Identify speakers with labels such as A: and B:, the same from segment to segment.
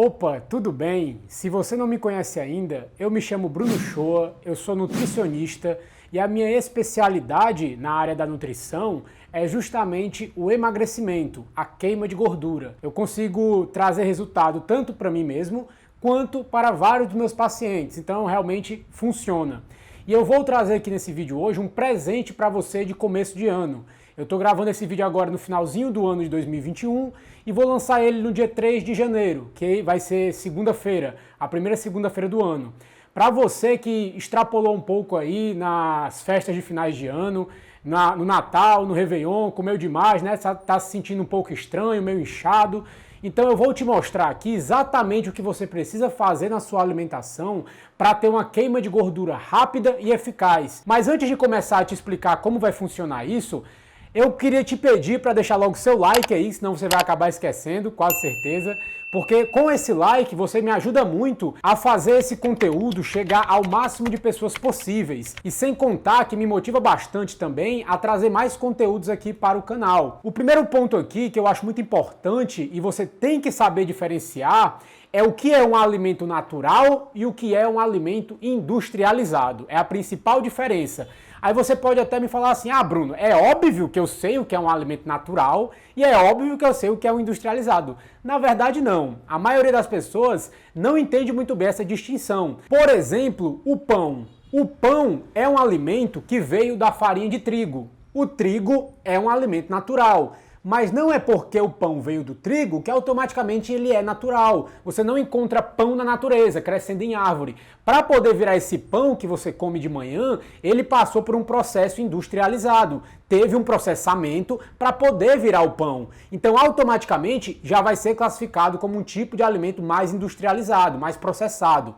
A: Opa, tudo bem? Se você não me conhece ainda, eu me chamo Bruno Shoa, eu sou nutricionista e a minha especialidade na área da nutrição é justamente o emagrecimento, a queima de gordura. Eu consigo trazer resultado tanto para mim mesmo quanto para vários dos meus pacientes, então realmente funciona. E eu vou trazer aqui nesse vídeo hoje um presente para você de começo de ano. Eu estou gravando esse vídeo agora no finalzinho do ano de 2021 e vou lançar ele no dia 3 de janeiro, que vai ser segunda-feira, a primeira segunda-feira do ano. Para você que extrapolou um pouco aí nas festas de finais de ano, no Natal, no Réveillon, comeu demais, né? Tá se sentindo um pouco estranho, meio inchado. Então eu vou te mostrar aqui exatamente o que você precisa fazer na sua alimentação para ter uma queima de gordura rápida e eficaz. Mas antes de começar a te explicar como vai funcionar isso, eu queria te pedir para deixar logo seu like aí, senão você vai acabar esquecendo, quase certeza. Porque com esse like você me ajuda muito a fazer esse conteúdo chegar ao máximo de pessoas possíveis. E sem contar que me motiva bastante também a trazer mais conteúdos aqui para o canal. O primeiro ponto aqui que eu acho muito importante e você tem que saber diferenciar é o que é um alimento natural e o que é um alimento industrializado. É a principal diferença. Aí você pode até me falar assim, Bruno, é óbvio que eu sei o que é um alimento natural e é óbvio que eu sei o que é um industrializado. Na verdade, não. A maioria das pessoas não entende muito bem essa distinção. Por exemplo, o pão. O pão é um alimento que veio da farinha de trigo. O trigo é um alimento natural. Mas não é porque o pão veio do trigo que automaticamente ele é natural. Você não encontra pão na natureza, crescendo em árvore. Para poder virar esse pão que você come de manhã, ele passou por um processo industrializado. Teve um processamento para poder virar o pão. Então, automaticamente, já vai ser classificado como um tipo de alimento mais industrializado, mais processado.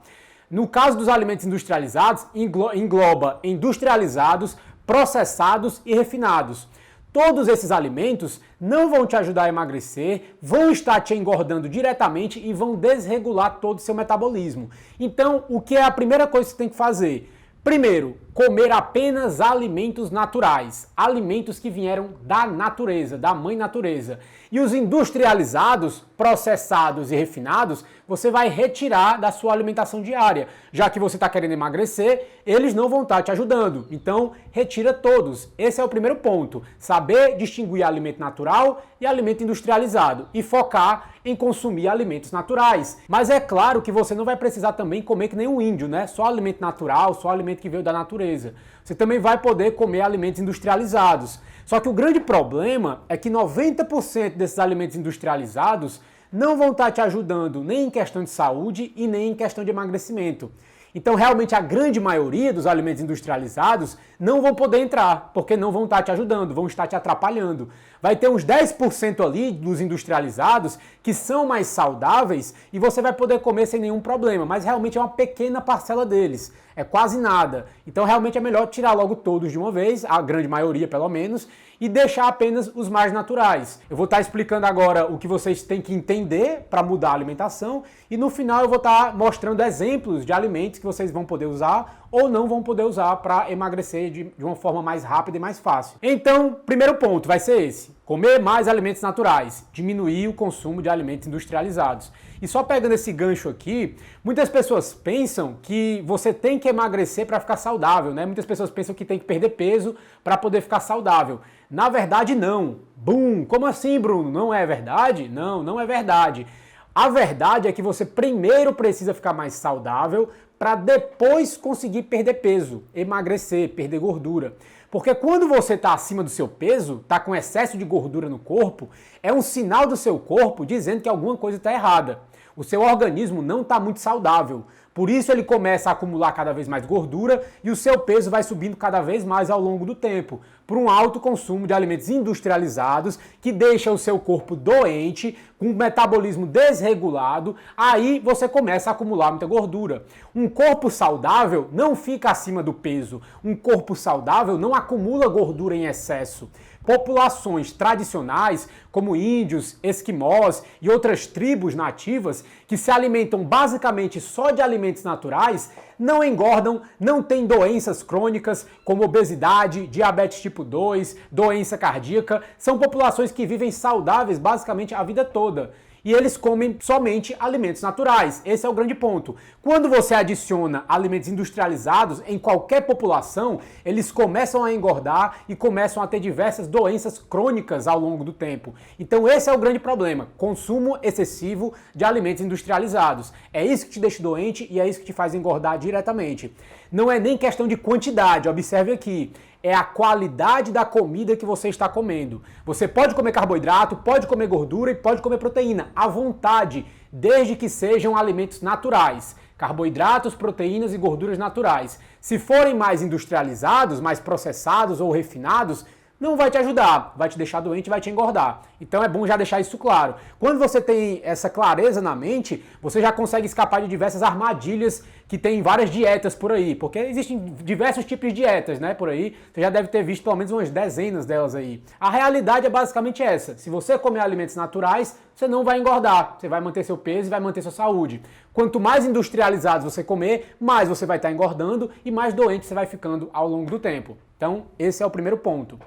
A: No caso dos alimentos industrializados, engloba industrializados, processados e refinados. Todos esses alimentos não vão te ajudar a emagrecer, vão estar te engordando diretamente e vão desregular todo o seu metabolismo. Então, o que é a primeira coisa que você tem que fazer? Primeiro, comer apenas alimentos naturais, alimentos que vieram da natureza, da mãe natureza. E os industrializados, processados e refinados, você vai retirar da sua alimentação diária. Já que você está querendo emagrecer, eles não vão estar te ajudando. Então, retira todos. Esse é o primeiro ponto. Saber distinguir alimento natural e alimento industrializado. E focar em consumir alimentos naturais. Mas é claro que você não vai precisar também comer que nem um índio, né? Só alimento natural, só alimento que veio da natureza. Você também vai poder comer alimentos industrializados. Só que o grande problema é que 90% desses alimentos industrializados não vão estar te ajudando nem em questão de saúde e nem em questão de emagrecimento. Então, realmente, a grande maioria dos alimentos industrializados não vão poder entrar, porque não vão estar te ajudando, vão estar te atrapalhando. Vai ter uns 10% ali dos industrializados que são mais saudáveis e você vai poder comer sem nenhum problema, mas realmente é uma pequena parcela deles, é quase nada. Então, realmente é melhor tirar logo todos de uma vez, a grande maioria pelo menos, e deixar apenas os mais naturais. Eu vou estar explicando agora o que vocês têm que entender para mudar a alimentação e no final eu vou estar mostrando exemplos de alimentos que vocês vão poder usar ou não vão poder usar para emagrecer de uma forma mais rápida e mais fácil. Então, primeiro ponto vai ser esse: comer mais alimentos naturais, diminuir o consumo de alimentos industrializados. E só pegando esse gancho aqui, muitas pessoas pensam que você tem que emagrecer para ficar saudável, né? Muitas pessoas pensam que tem que perder peso para poder ficar saudável. Na verdade, não. Bum! Como assim, Bruno? Não é verdade? Não, não é verdade. A verdade é que você primeiro precisa ficar mais saudável para depois conseguir perder peso, emagrecer, perder gordura. Porque quando você está acima do seu peso, está com excesso de gordura no corpo, é um sinal do seu corpo dizendo que alguma coisa está errada. O seu organismo não está muito saudável. Por isso ele começa a acumular cada vez mais gordura e o seu peso vai subindo cada vez mais ao longo do tempo, por um alto consumo de alimentos industrializados que deixa o seu corpo doente, com o metabolismo desregulado, aí você começa a acumular muita gordura. Um corpo saudável não fica acima do peso, um corpo saudável não acumula gordura em excesso. Populações tradicionais, como índios, esquimós e outras tribos nativas, que se alimentam basicamente só de alimentos naturais, não engordam, não têm doenças crônicas como obesidade, diabetes tipo 2, doença cardíaca. São populações que vivem saudáveis basicamente a vida toda. e eles comem somente alimentos naturais. Esse é o grande ponto. Quando você adiciona alimentos industrializados em qualquer população, eles começam a engordar e começam a ter diversas doenças crônicas ao longo do tempo. Então esse é o grande problema, consumo excessivo de alimentos industrializados. É isso que te deixa doente e é isso que te faz engordar diretamente. Não é nem questão de quantidade, observe aqui. É a qualidade da comida que você está comendo. Você pode comer carboidrato, pode comer gordura e pode comer proteína, à vontade, desde que sejam alimentos naturais. Carboidratos, proteínas e gorduras naturais. Se forem mais industrializados, mais processados ou refinados, não vai te ajudar, vai te deixar doente e vai te engordar. Então é bom já deixar isso claro. Quando você tem essa clareza na mente, você já consegue escapar de diversas armadilhas que tem várias dietas por aí, porque existem diversos tipos de dietas, né, por aí. Você já deve ter visto pelo menos umas dezenas delas aí. A realidade é basicamente essa. Se você comer alimentos naturais, você não vai engordar, você vai manter seu peso e vai manter sua saúde. Quanto mais industrializados você comer, mais você vai estar engordando e mais doente você vai ficando ao longo do tempo. Então, esse é o primeiro ponto.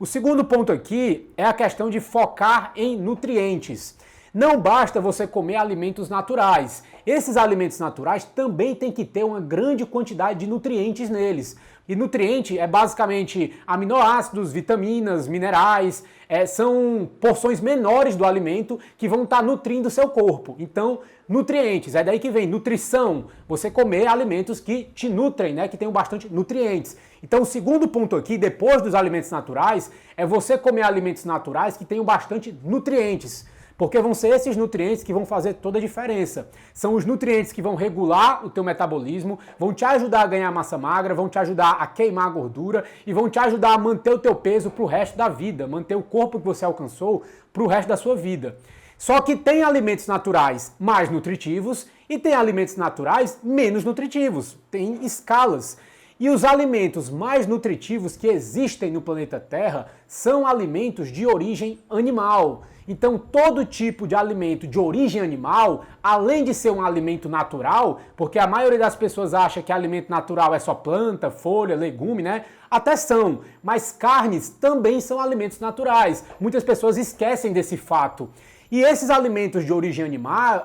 A: O segundo ponto aqui é a questão de focar em nutrientes. Não basta você comer alimentos naturais. Esses alimentos naturais também têm que ter uma grande quantidade de nutrientes neles. E nutriente é basicamente aminoácidos, vitaminas, minerais, são porções menores do alimento que vão estar nutrindo o seu corpo. Então, nutrientes, é daí que vem nutrição, você comer alimentos que te nutrem, né, que tenham bastante nutrientes. Então, o segundo ponto aqui, depois dos alimentos naturais, é você comer alimentos naturais que tenham bastante nutrientes. Porque vão ser esses nutrientes que vão fazer toda a diferença. São os nutrientes que vão regular o teu metabolismo, vão te ajudar a ganhar massa magra, vão te ajudar a queimar a gordura e vão te ajudar a manter o teu peso para o resto da vida, manter o corpo que você alcançou para o resto da sua vida. Só que tem alimentos naturais mais nutritivos e tem alimentos naturais menos nutritivos. Tem escalas. E os alimentos mais nutritivos que existem no planeta Terra são alimentos de origem animal. Então, todo tipo de alimento de origem animal, além de ser um alimento natural, porque a maioria das pessoas acha que alimento natural é só planta, folha, legume, né? Até são, mas carnes também são alimentos naturais. Muitas pessoas esquecem desse fato. E esses alimentos de origem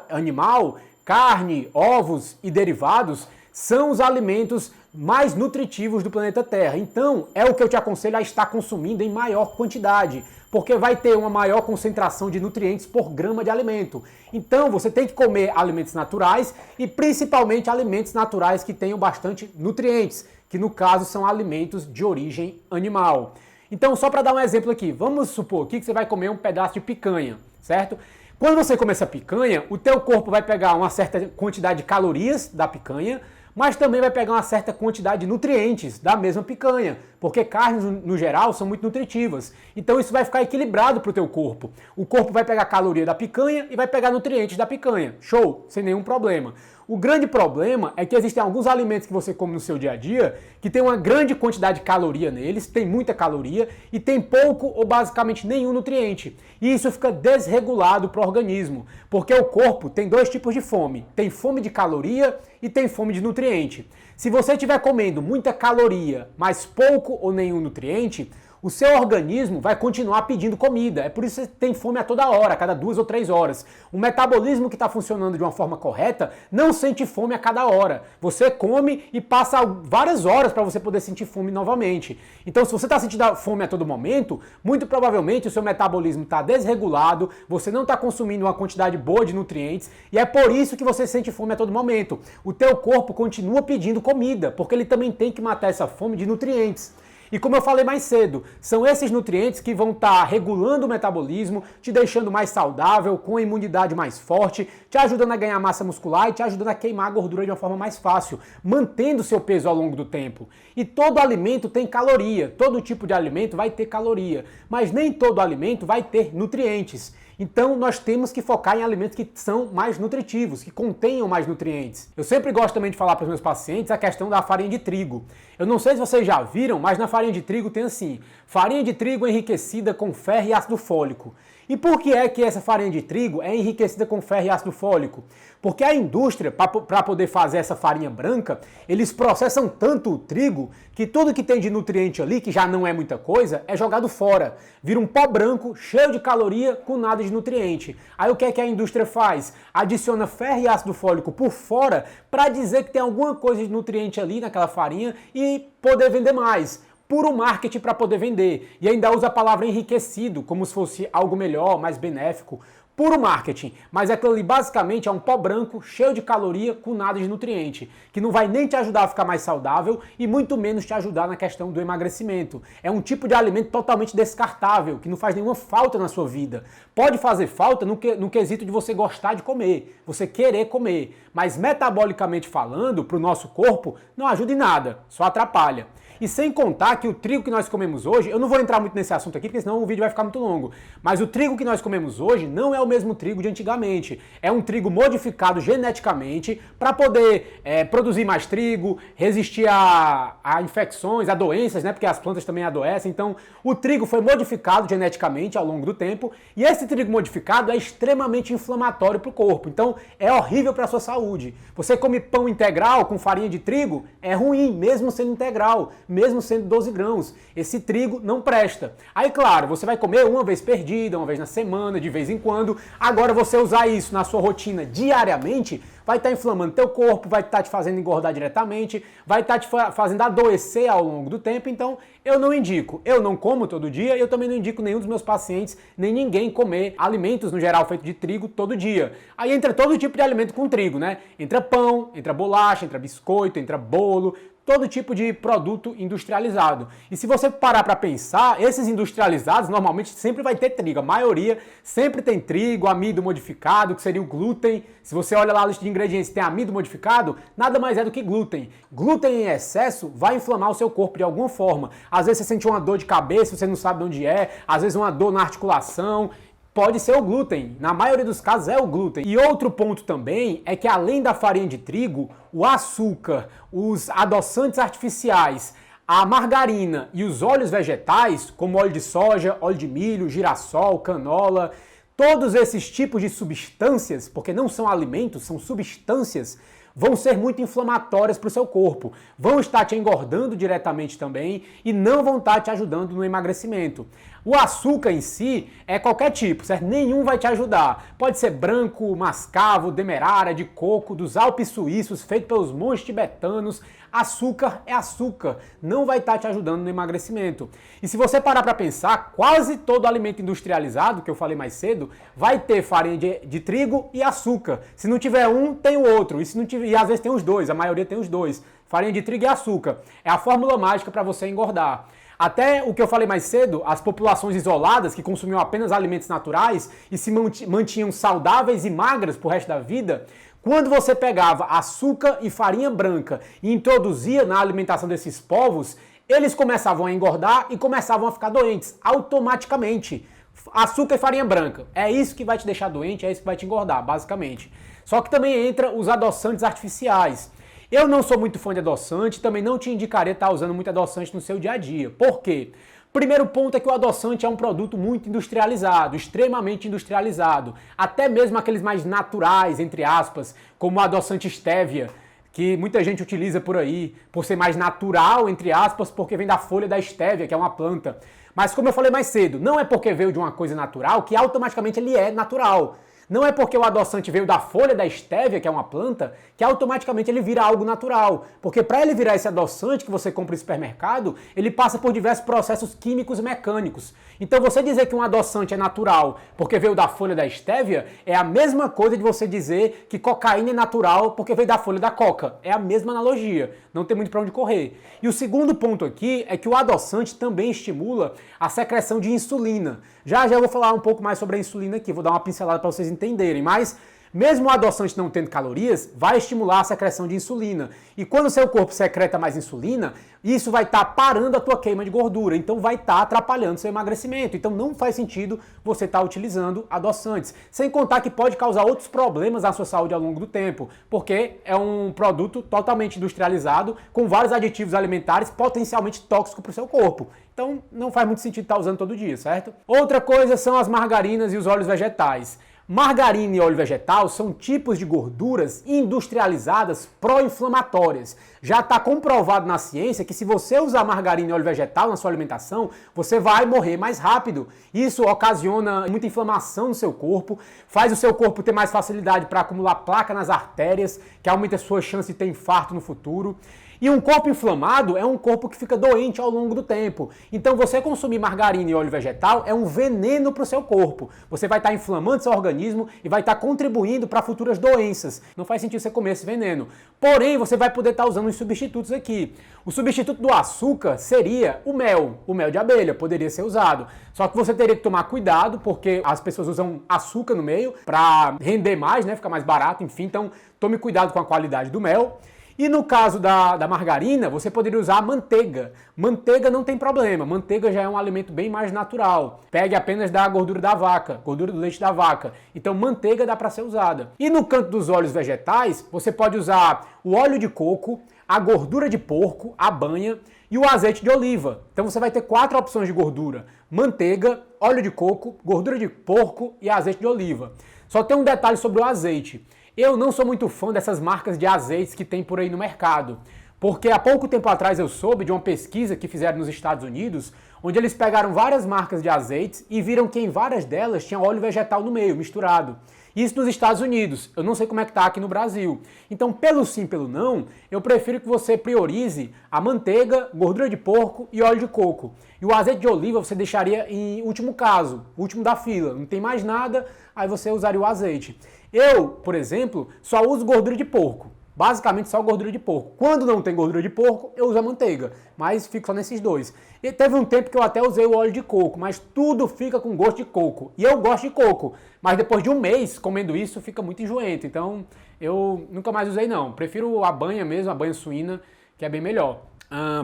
A: animal, carne, ovos e derivados, são os alimentos mais nutritivos do planeta Terra. Então, é o que eu te aconselho a estar consumindo em maior quantidade, porque vai ter uma maior concentração de nutrientes por grama de alimento. Então, você tem que comer alimentos naturais e principalmente alimentos naturais que tenham bastante nutrientes, que no caso são alimentos de origem animal. Então, só para dar um exemplo aqui, vamos supor aqui que você vai comer um pedaço de picanha, certo? Quando você comer essa picanha, o teu corpo vai pegar uma certa quantidade de calorias da picanha, mas também vai pegar uma certa quantidade de nutrientes da mesma picanha, porque carnes, no geral, são muito nutritivas. Então isso vai ficar equilibrado para o teu corpo. O corpo vai pegar caloria da picanha e vai pegar nutrientes da picanha. Show, sem nenhum problema. O grande problema é que existem alguns alimentos que você come no seu dia a dia que tem uma grande quantidade de caloria neles, tem muita caloria e tem pouco ou basicamente nenhum nutriente. E isso fica desregulado para o organismo, porque o corpo tem dois tipos de fome. Tem fome de caloria e tem fome de nutriente. Se você estiver comendo muita caloria, mas pouco ou nenhum nutriente, o seu organismo vai continuar pedindo comida. É por isso que você tem fome a toda hora, a cada 2 ou 3 horas. O metabolismo que está funcionando de uma forma correta não sente fome a cada hora. Você come e passa várias horas para você poder sentir fome novamente. Então, se você está sentindo fome a todo momento, muito provavelmente o seu metabolismo está desregulado, você não está consumindo uma quantidade boa de nutrientes e é por isso que você sente fome a todo momento. O teu corpo continua pedindo comida, porque ele também tem que matar essa fome de nutrientes. E como eu falei mais cedo, são esses nutrientes que vão estar regulando o metabolismo, te deixando mais saudável, com a imunidade mais forte, te ajudando a ganhar massa muscular e te ajudando a queimar a gordura de uma forma mais fácil, mantendo seu peso ao longo do tempo. E todo alimento tem caloria, todo tipo de alimento vai ter caloria, mas nem todo alimento vai ter nutrientes. Então nós temos que focar em alimentos que são mais nutritivos, que contenham mais nutrientes. Eu sempre gosto também de falar para os meus pacientes a questão da farinha de trigo. Eu não sei se vocês já viram, mas na farinha de trigo tem assim, farinha de trigo enriquecida com ferro e ácido fólico. E por que é que essa farinha de trigo é enriquecida com ferro e ácido fólico? Porque a indústria, para poder fazer essa farinha branca, eles processam tanto o trigo que tudo que tem de nutriente ali, que já não é muita coisa, é jogado fora. Vira um pó branco, cheio de caloria, com nada de nutriente. Aí o que é que a indústria faz? Adiciona ferro e ácido fólico por fora para dizer que tem alguma coisa de nutriente ali naquela farinha e poder vender mais. Puro marketing para poder vender. E ainda usa a palavra enriquecido, como se fosse algo melhor, mais benéfico. Puro marketing, mas aquilo ali basicamente é um pó branco, cheio de caloria, com nada de nutriente, que não vai nem te ajudar a ficar mais saudável e muito menos te ajudar na questão do emagrecimento. É um tipo de alimento totalmente descartável, que não faz nenhuma falta na sua vida. Pode fazer falta no quesito de você gostar de comer, você querer comer, mas metabolicamente falando, para o nosso corpo, não ajuda em nada, só atrapalha. E sem contar que o trigo que nós comemos hoje, eu não vou entrar muito nesse assunto aqui, porque senão o vídeo vai ficar muito longo, mas o trigo que nós comemos hoje não é o mesmo trigo de antigamente. É um trigo modificado geneticamente para poder produzir mais trigo, resistir a infecções, a doenças, né? Porque as plantas também adoecem. Então, o trigo foi modificado geneticamente ao longo do tempo e esse trigo modificado é extremamente inflamatório para o corpo. Então, é horrível para a sua saúde. Você come pão integral com farinha de trigo, é ruim, mesmo sendo integral, mesmo sendo 12 grãos. Esse trigo não presta. Aí, claro, você vai comer uma vez perdida, uma vez na semana, de vez em quando. Agora, você usar isso na sua rotina diariamente, vai estar inflamando teu corpo, vai estar te fazendo engordar diretamente, vai estar te fazendo adoecer ao longo do tempo. Então, eu não indico. Eu não como todo dia e eu também não indico nenhum dos meus pacientes, nem ninguém comer alimentos, no geral, feitos de trigo todo dia. Aí entra todo tipo de alimento com trigo, né? Entra pão, entra bolacha, entra biscoito, entra bolo, todo tipo de produto industrializado. E se você parar para pensar, esses industrializados normalmente sempre vai ter trigo. A maioria sempre tem trigo, amido modificado, que seria o glúten. Se você olha lá a lista de ingredientes e tem amido modificado, nada mais é do que glúten. Glúten em excesso vai inflamar o seu corpo de alguma forma. Às vezes você sente uma dor de cabeça, você não sabe de onde é, às vezes uma dor na articulação. Pode ser o glúten, na maioria dos casos é o glúten. E outro ponto também é que além da farinha de trigo, o açúcar, os adoçantes artificiais, a margarina e os óleos vegetais, como óleo de soja, óleo de milho, girassol, canola, todos esses tipos de substâncias, porque não são alimentos, são substâncias, vão ser muito inflamatórias para o seu corpo, vão estar te engordando diretamente também e não vão estar te ajudando no emagrecimento. O açúcar em si é qualquer tipo, certo? Nenhum vai te ajudar. Pode ser branco, mascavo, demerara, de coco, dos Alpes suíços, feito pelos monges tibetanos. Açúcar é açúcar, não vai estar te ajudando no emagrecimento. E se você parar para pensar, quase todo alimento industrializado, que eu falei mais cedo, vai ter farinha de trigo e açúcar. Se não tiver um, tem o outro. E, se não tiver, e às vezes tem os dois, a maioria tem os dois. Farinha de trigo e açúcar. É a fórmula mágica para você engordar. Até o que eu falei mais cedo, as populações isoladas que consumiam apenas alimentos naturais e se mantinham saudáveis e magras pro resto da vida, quando você pegava açúcar e farinha branca e introduzia na alimentação desses povos, eles começavam a engordar e começavam a ficar doentes, automaticamente. Açúcar e farinha branca, é isso que vai te deixar doente, é isso que vai te engordar, basicamente. Só que também entra os adoçantes artificiais. Eu não sou muito fã de adoçante, também não te indicaria estar usando muito adoçante no seu dia a dia. Por quê? Primeiro ponto é que o adoçante é um produto muito industrializado, extremamente industrializado. Até mesmo aqueles mais naturais, entre aspas, como o adoçante stevia, que muita gente utiliza por aí, por ser mais natural, entre aspas, porque vem da folha da stevia, que é uma planta. Mas como eu falei mais cedo, não é porque veio de uma coisa natural que automaticamente ele é natural. Não é porque o adoçante veio da folha da estévia, que é uma planta, que automaticamente ele vira algo natural. Porque para ele virar esse adoçante que você compra no supermercado, ele passa por diversos processos químicos e mecânicos. Então você dizer que um adoçante é natural porque veio da folha da estévia é a mesma coisa de você dizer que cocaína é natural porque veio da folha da coca. É a mesma analogia. Não tem muito para onde correr. E o segundo ponto aqui é que o adoçante também estimula a secreção de insulina. Já eu vou falar um pouco mais sobre a insulina aqui, vou dar uma pincelada para vocês entenderem, mas Mesmo o adoçante não tendo calorias, vai estimular a secreção de insulina. E quando o seu corpo secreta mais insulina, isso vai estar parando a tua queima de gordura, então vai estar atrapalhando seu emagrecimento. Então não faz sentido você estar utilizando adoçantes. Sem contar que pode causar outros problemas na sua saúde ao longo do tempo, porque é um produto totalmente industrializado, com vários aditivos alimentares potencialmente tóxicos para o seu corpo. Então não faz muito sentido estar usando todo dia, certo? Outra coisa são as margarinas e os óleos vegetais. Margarina e óleo vegetal são tipos de gorduras industrializadas pró-inflamatórias. Já está comprovado na ciência que se você usar margarina e óleo vegetal na sua alimentação, você vai morrer mais rápido. Isso ocasiona muita inflamação no seu corpo, faz o seu corpo ter mais facilidade para acumular placa nas artérias, que aumenta a sua chance de ter infarto no futuro. E um corpo inflamado é um corpo que fica doente ao longo do tempo. Então você consumir margarina e óleo vegetal é um veneno para o seu corpo. Você vai estar inflamando seu organismo e vai estar contribuindo para futuras doenças. Não faz sentido você comer esse veneno. Porém, você vai poder estar usando os substitutos aqui. O substituto do açúcar seria o mel de abelha, poderia ser usado. Só que você teria que tomar cuidado, porque as pessoas usam açúcar no meio para render mais, né, ficar mais barato, enfim. Então tome cuidado com a qualidade do mel. E no caso da margarina, você poderia usar a manteiga. Manteiga não tem problema, manteiga já é um alimento bem mais natural. Pegue apenas da gordura da vaca, gordura do leite da vaca. Então manteiga dá para ser usada. E no canto dos óleos vegetais, você pode usar o óleo de coco, a gordura de porco, a banha e o azeite de oliva. Então você vai ter 4 opções de gordura: manteiga, óleo de coco, gordura de porco e azeite de oliva. Só tem um detalhe sobre o azeite. Eu não sou muito fã dessas marcas de azeites que tem por aí no mercado, porque há pouco tempo atrás eu soube de uma pesquisa que fizeram nos Estados Unidos, onde eles pegaram várias marcas de azeites e viram que em várias delas tinha óleo vegetal no meio, misturado. Isso nos Estados Unidos, eu não sei como é que tá aqui no Brasil. Então, pelo sim, pelo não, eu prefiro que você priorize a manteiga, gordura de porco e óleo de coco. E o azeite de oliva você deixaria em último caso, último da fila. Não tem mais nada, aí você usaria o azeite. Eu, por exemplo, só uso gordura de porco. Basicamente só gordura de porco. Quando não tem gordura de porco, eu uso a manteiga. Mas fico só nesses dois. E teve um tempo que eu até usei o óleo de coco, mas tudo fica com gosto de coco. E eu gosto de coco. Mas depois de um mês comendo isso, fica muito enjoento. Então eu nunca mais usei não. Prefiro a banha mesmo, a banha suína, que é bem melhor.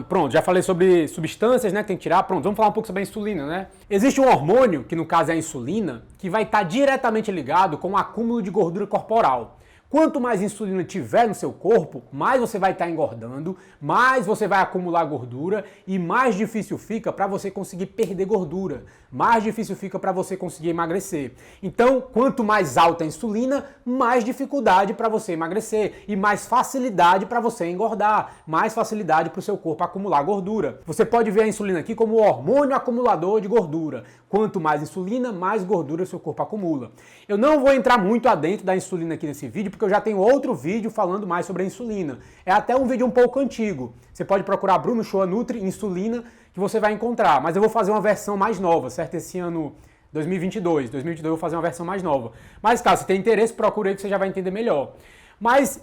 A: Pronto, já falei sobre substâncias, né, que tem que tirar. Pronto, vamos falar um pouco sobre a insulina, né? Existe um hormônio, que no caso é a insulina, que vai estar diretamente ligado com o acúmulo de gordura corporal. Quanto mais insulina tiver no seu corpo, mais você vai estar engordando, mais você vai acumular gordura e mais difícil fica para você conseguir perder gordura, mais difícil fica para você conseguir emagrecer. Então, quanto mais alta a insulina, mais dificuldade para você emagrecer e mais facilidade para você engordar, mais facilidade para o seu corpo acumular gordura. Você pode ver a insulina aqui como o hormônio acumulador de gordura. Quanto mais insulina, mais gordura o seu corpo acumula. Eu não vou entrar muito adentro da insulina aqui nesse vídeo, porque eu já tenho outro vídeo falando mais sobre a insulina. É até um vídeo um pouco antigo. Você pode procurar Bruno Shoa Nutri Insulina, que você vai encontrar. Mas eu vou fazer uma versão mais nova, certo? Esse ano 2022 eu vou fazer uma versão mais nova. Mas caso você tenha interesse, procure aí que você já vai entender melhor. Mas,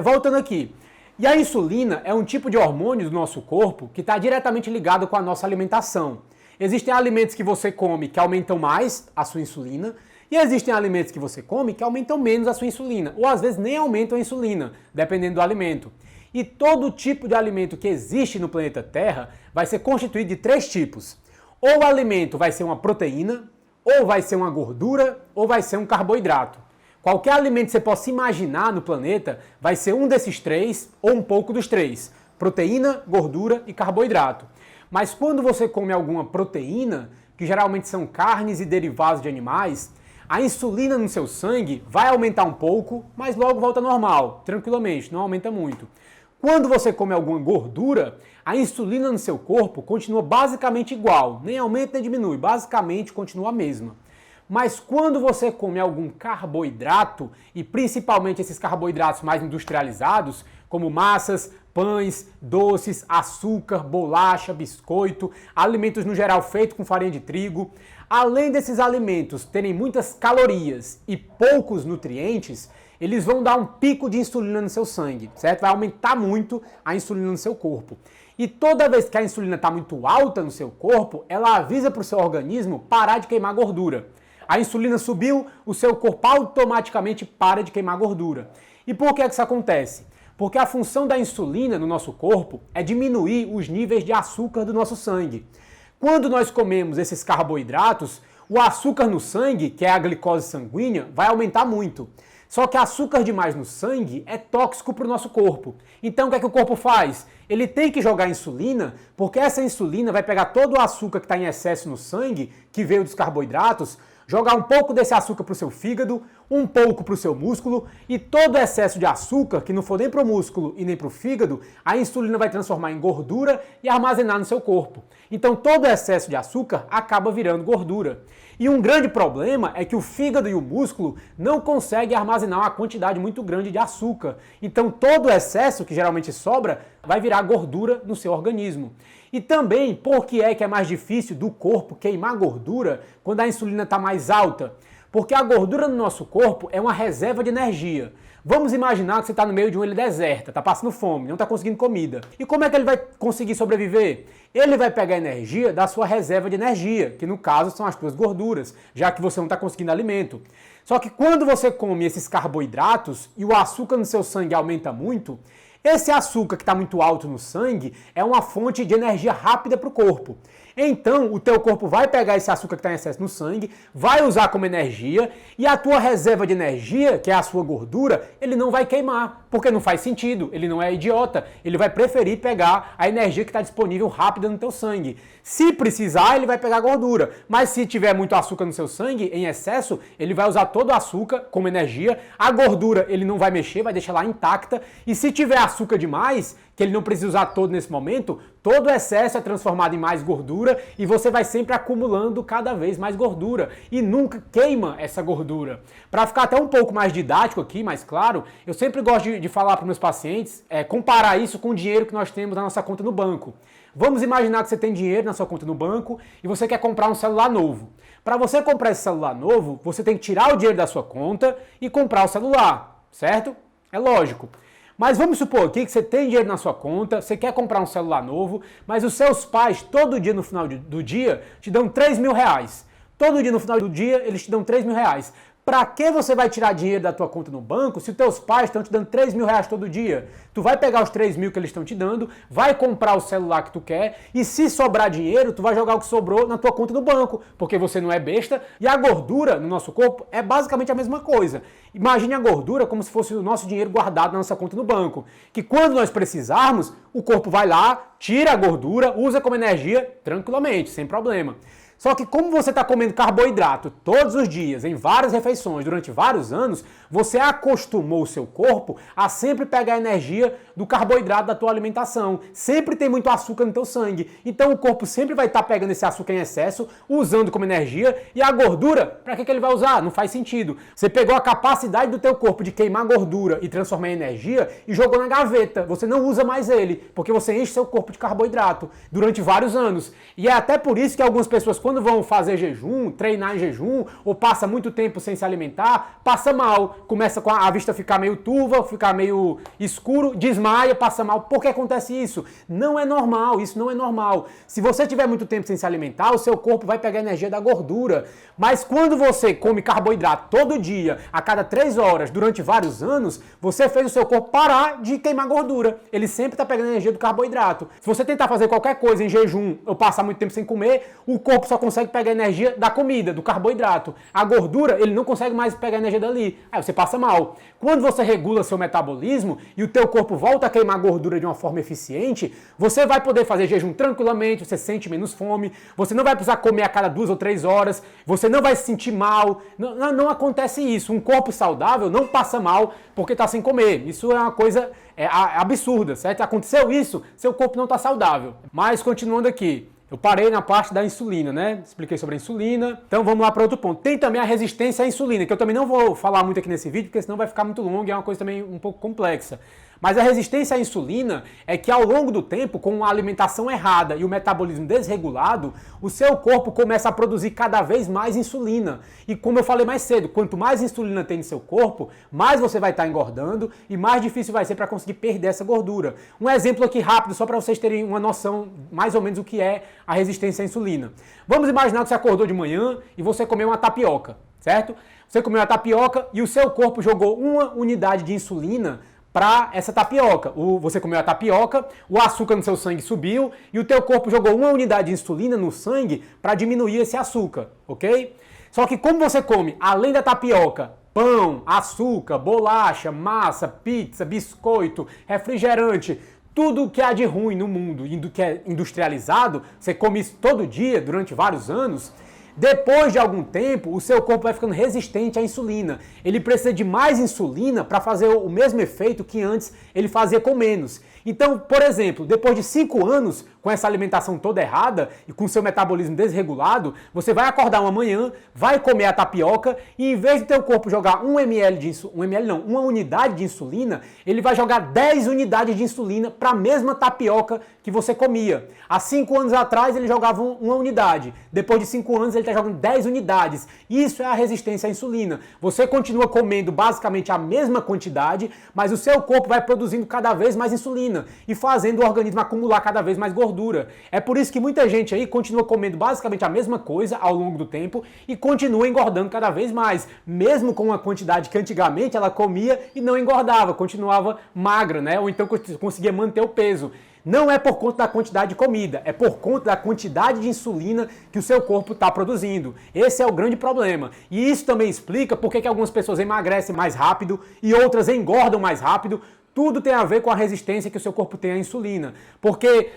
A: voltando aqui. E a insulina é um tipo de hormônio do nosso corpo que está diretamente ligado com a nossa alimentação. Existem alimentos que você come que aumentam mais a sua insulina, e existem alimentos que você come que aumentam menos a sua insulina, ou às vezes nem aumentam a insulina, dependendo do alimento. E todo tipo de alimento que existe no planeta Terra vai ser constituído de 3 tipos. Ou o alimento vai ser uma proteína, ou vai ser uma gordura, ou vai ser um carboidrato. Qualquer alimento que você possa imaginar no planeta vai ser um desses 3, ou um pouco dos 3. Proteína, gordura e carboidrato. Mas quando você come alguma proteína, que geralmente são carnes e derivados de animais, a insulina no seu sangue vai aumentar um pouco, mas logo volta ao normal, tranquilamente, não aumenta muito. Quando você come alguma gordura, a insulina no seu corpo continua basicamente igual, nem aumenta nem diminui, basicamente continua a mesma. Mas quando você come algum carboidrato, e principalmente esses carboidratos mais industrializados, como massas, pães, doces, açúcar, bolacha, biscoito, alimentos no geral feitos com farinha de trigo, além desses alimentos terem muitas calorias e poucos nutrientes, eles vão dar um pico de insulina no seu sangue, certo? Vai aumentar muito a insulina no seu corpo. E toda vez que a insulina está muito alta no seu corpo, ela avisa para o seu organismo parar de queimar gordura. A insulina subiu, o seu corpo automaticamente para de queimar gordura. E por que isso acontece? Porque a função da insulina no nosso corpo é diminuir os níveis de açúcar do nosso sangue. Quando nós comemos esses carboidratos, o açúcar no sangue, que é a glicose sanguínea, vai aumentar muito. Só que açúcar demais no sangue é tóxico para o nosso corpo. Então o que é que o corpo faz? Ele tem que jogar insulina, porque essa insulina vai pegar todo o açúcar que está em excesso no sangue, que veio dos carboidratos, jogar um pouco desse açúcar para o seu fígado, um pouco para o seu músculo, e todo o excesso de açúcar, que não for nem para o músculo e nem para o fígado, a insulina vai transformar em gordura e armazenar no seu corpo. Então todo o excesso de açúcar acaba virando gordura. E um grande problema é que o fígado e o músculo não conseguem armazenar uma quantidade muito grande de açúcar. Então todo o excesso, que geralmente sobra, vai virar gordura no seu organismo. E também, por que é mais difícil do corpo queimar gordura quando a insulina está mais alta? Porque a gordura no nosso corpo é uma reserva de energia. Vamos imaginar que você está no meio de uma ilha deserta, está passando fome, não está conseguindo comida. E como é que ele vai conseguir sobreviver? Ele vai pegar energia da sua reserva de energia, que no caso são as suas gorduras, já que você não está conseguindo alimento. Só que quando você come esses carboidratos e o açúcar no seu sangue aumenta muito, esse açúcar que está muito alto no sangue é uma fonte de energia rápida para o corpo. Então, o teu corpo vai pegar esse açúcar que está em excesso no sangue, vai usar como energia, e a tua reserva de energia, que é a sua gordura, ele não vai queimar, porque não faz sentido, ele não é idiota, ele vai preferir pegar a energia que está disponível rápida no teu sangue. Se precisar, ele vai pegar a gordura, mas se tiver muito açúcar no seu sangue, em excesso, ele vai usar todo o açúcar como energia, a gordura ele não vai mexer, vai deixar lá intacta, e se tiver açúcar demais, que ele não precisa usar todo nesse momento, todo o excesso é transformado em mais gordura e você vai sempre acumulando cada vez mais gordura e nunca queima essa gordura. Para ficar até um pouco mais didático aqui, mais claro, eu sempre gosto de falar para os meus pacientes, comparar isso com o dinheiro que nós temos na nossa conta no banco. Vamos imaginar que você tem dinheiro na sua conta no banco e você quer comprar um celular novo. Para você comprar esse celular novo, você tem que tirar o dinheiro da sua conta e comprar o celular, certo? É lógico. Mas vamos supor aqui que você tem dinheiro na sua conta, você quer comprar um celular novo, mas os seus pais, todo dia no final do dia, te dão 3 mil reais. Todo dia no final do dia, eles te dão 3 mil reais. Para que você vai tirar dinheiro da tua conta no banco se os teus pais estão te dando 3 mil reais todo dia? Tu vai pegar os 3 mil que eles estão te dando, vai comprar o celular que tu quer e se sobrar dinheiro, tu vai jogar o que sobrou na tua conta no banco, porque você não é besta e a gordura no nosso corpo é basicamente a mesma coisa. Imagine a gordura como se fosse o nosso dinheiro guardado na nossa conta no banco, que quando nós precisarmos, o corpo vai lá, tira a gordura, usa como energia tranquilamente, sem problema. Só que como você está comendo carboidrato todos os dias, em várias refeições, durante vários anos, você acostumou o seu corpo a sempre pegar a energia do carboidrato da tua alimentação. Sempre tem muito açúcar no teu sangue. Então o corpo sempre vai estar pegando esse açúcar em excesso, usando como energia, e a gordura, para que ele vai usar? Não faz sentido. Você pegou a capacidade do teu corpo de queimar gordura e transformar em energia e jogou na gaveta. Você não usa mais ele, porque você enche seu corpo de carboidrato durante vários anos. E é até por isso que algumas pessoas, quando vão fazer jejum, treinar em jejum, ou passa muito tempo sem se alimentar, passa mal. Começa com a vista ficar meio turva, ficar meio escuro, desmaia, passa mal. Por que acontece isso? Não é normal, isso não é normal. Se você tiver muito tempo sem se alimentar, o seu corpo vai pegar energia da gordura. Mas quando você come carboidrato todo dia, a cada 3 horas, durante vários anos, você fez o seu corpo parar de queimar gordura. Ele sempre está pegando energia do carboidrato. Se você tentar fazer qualquer coisa em jejum ou passar muito tempo sem comer, o corpo só consegue pegar energia da comida, do carboidrato. A gordura, ele não consegue mais pegar energia dali. Aí você passa mal. Quando você regula seu metabolismo e o teu corpo volta a queimar gordura de uma forma eficiente, você vai poder fazer jejum tranquilamente, você sente menos fome, você não vai precisar comer a cada 2 ou 3 horas, você não vai se sentir mal. Não acontece isso. Um corpo saudável não passa mal porque está sem comer. Isso é uma coisa absurda, certo? Aconteceu isso, seu corpo não está saudável. Mas continuando aqui. Eu parei na parte da insulina, né? Expliquei sobre a insulina. Então vamos lá para outro ponto. Tem também a resistência à insulina, que eu também não vou falar muito aqui nesse vídeo, porque senão vai ficar muito longo e é uma coisa também um pouco complexa. Mas a resistência à insulina é que ao longo do tempo, com uma alimentação errada e o metabolismo desregulado, o seu corpo começa a produzir cada vez mais insulina. E como eu falei mais cedo, quanto mais insulina tem no seu corpo, mais você vai estar engordando e mais difícil vai ser para conseguir perder essa gordura. Um exemplo aqui rápido, só para vocês terem uma noção mais ou menos o que é a resistência à insulina. Vamos imaginar que você acordou de manhã e você comeu uma tapioca, certo? Você comeu uma tapioca e o seu corpo jogou uma unidade de insulina para essa tapioca. Você comeu a tapioca, o açúcar no seu sangue subiu e o teu corpo jogou uma unidade de insulina no sangue para diminuir esse açúcar, ok? Só que como você come, além da tapioca, pão, açúcar, bolacha, massa, pizza, biscoito, refrigerante, tudo que há de ruim no mundo e do que é industrializado, você come isso todo dia durante vários anos, depois de algum tempo, o seu corpo vai ficando resistente à insulina. Ele precisa de mais insulina para fazer o mesmo efeito que antes ele fazia com menos. Então, por exemplo, depois de 5 anos com essa alimentação toda errada e com seu metabolismo desregulado, você vai acordar uma manhã, vai comer a tapioca e em vez de teu corpo jogar 1 unidade de insulina, ele vai jogar 10 unidades de insulina para a mesma tapioca que você comia. Há 5 anos atrás ele jogava 1 unidade. Depois de 5 anos ele está jogando 10 unidades. Isso é a resistência à insulina. Você continua comendo basicamente a mesma quantidade, mas o seu corpo vai produzindo cada vez mais insulina e fazendo o organismo acumular cada vez mais gordura. É por isso que muita gente aí continua comendo basicamente a mesma coisa ao longo do tempo e continua engordando cada vez mais, mesmo com uma quantidade que antigamente ela comia e não engordava, continuava magra, né? Ou então conseguia manter o peso. Não é por conta da quantidade de comida, é por conta da quantidade de insulina que o seu corpo está produzindo. Esse é o grande problema. E isso também explica por que algumas pessoas emagrecem mais rápido e outras engordam mais rápido. Tudo tem a ver com a resistência que o seu corpo tem à insulina. Porque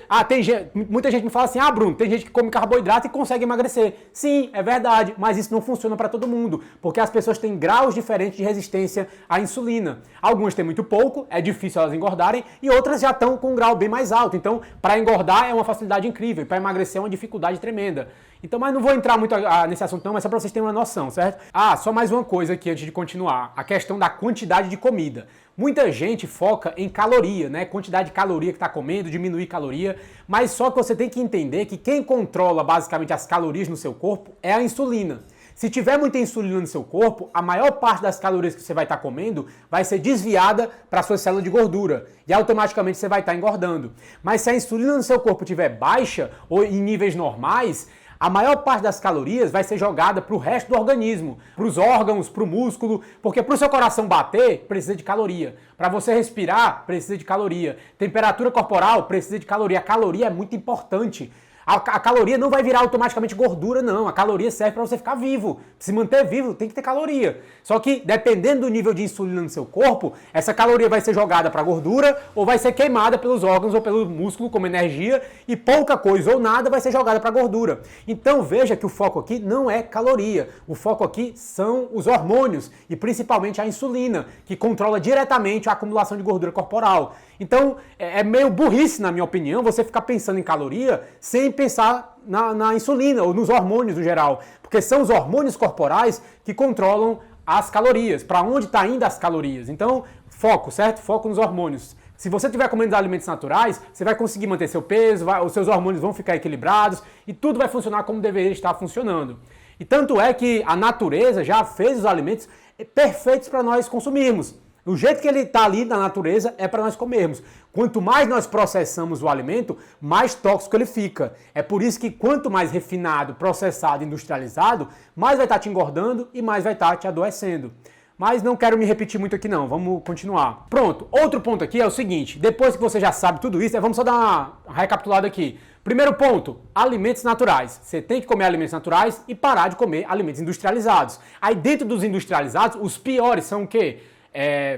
A: muita gente me fala assim, Bruno, tem gente que come carboidrato e consegue emagrecer. Sim, é verdade, mas isso não funciona para todo mundo, porque as pessoas têm graus diferentes de resistência à insulina. Algumas têm muito pouco, é difícil elas engordarem, e outras já estão com um grau bem mais alto. Então, para engordar é uma facilidade incrível, para emagrecer é uma dificuldade tremenda. Então, mas não vou entrar muito nesse assunto não, mas só para vocês terem uma noção, certo? Só mais uma coisa aqui antes de continuar, a questão da quantidade de comida. Muita gente foca em caloria, né? Quantidade de caloria que está comendo, diminuir caloria, mas só que você tem que entender que quem controla basicamente as calorias no seu corpo é a insulina. Se tiver muita insulina no seu corpo, a maior parte das calorias que você vai estar comendo vai ser desviada para a sua célula de gordura e automaticamente você vai estar engordando. Mas se a insulina no seu corpo estiver baixa ou em níveis normais, a maior parte das calorias vai ser jogada para o resto do organismo, para os órgãos, para o músculo, porque para o seu coração bater, precisa de caloria. Para você respirar, precisa de caloria. Temperatura corporal, precisa de caloria. A caloria é muito importante. A caloria não vai virar automaticamente gordura, não. A caloria serve para você ficar vivo. Se manter vivo, tem que ter caloria. Só que, dependendo do nível de insulina no seu corpo, essa caloria vai ser jogada para gordura ou vai ser queimada pelos órgãos ou pelo músculo como energia e pouca coisa ou nada vai ser jogada para gordura. Então, veja que o foco aqui não é caloria. O foco aqui são os hormônios e principalmente a insulina, que controla diretamente a acumulação de gordura corporal. Então, é meio burrice, na minha opinião, você ficar pensando em caloria sem pensar na insulina ou nos hormônios no geral. Porque são os hormônios corporais que controlam as calorias, para onde está indo as calorias. Então, foco, certo? Foco nos hormônios. Se você estiver comendo alimentos naturais, você vai conseguir manter seu peso, os seus hormônios vão ficar equilibrados e tudo vai funcionar como deveria estar funcionando. E tanto é que a natureza já fez os alimentos perfeitos para nós consumirmos. O jeito que ele está ali na natureza é para nós comermos. Quanto mais nós processamos o alimento, mais tóxico ele fica. É por isso que quanto mais refinado, processado, industrializado, mais vai estar te engordando e mais vai estar te adoecendo. Mas não quero me repetir muito aqui não, vamos continuar. Pronto, outro ponto aqui é o seguinte, depois que você já sabe tudo isso, vamos só dar uma recapitulada aqui. Primeiro ponto, alimentos naturais. Você tem que comer alimentos naturais e parar de comer alimentos industrializados. Aí dentro dos industrializados, os piores são o quê?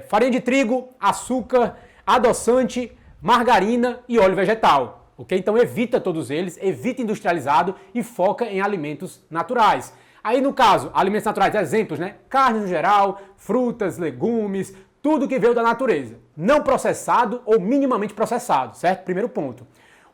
A: Farinha de trigo, açúcar, adoçante, margarina e óleo vegetal. Ok? Então evita todos eles, evita industrializado e foca em alimentos naturais. Aí no caso, alimentos naturais, exemplos, né? Carne no geral, frutas, legumes, tudo que veio da natureza. Não processado ou minimamente processado, certo? Primeiro ponto.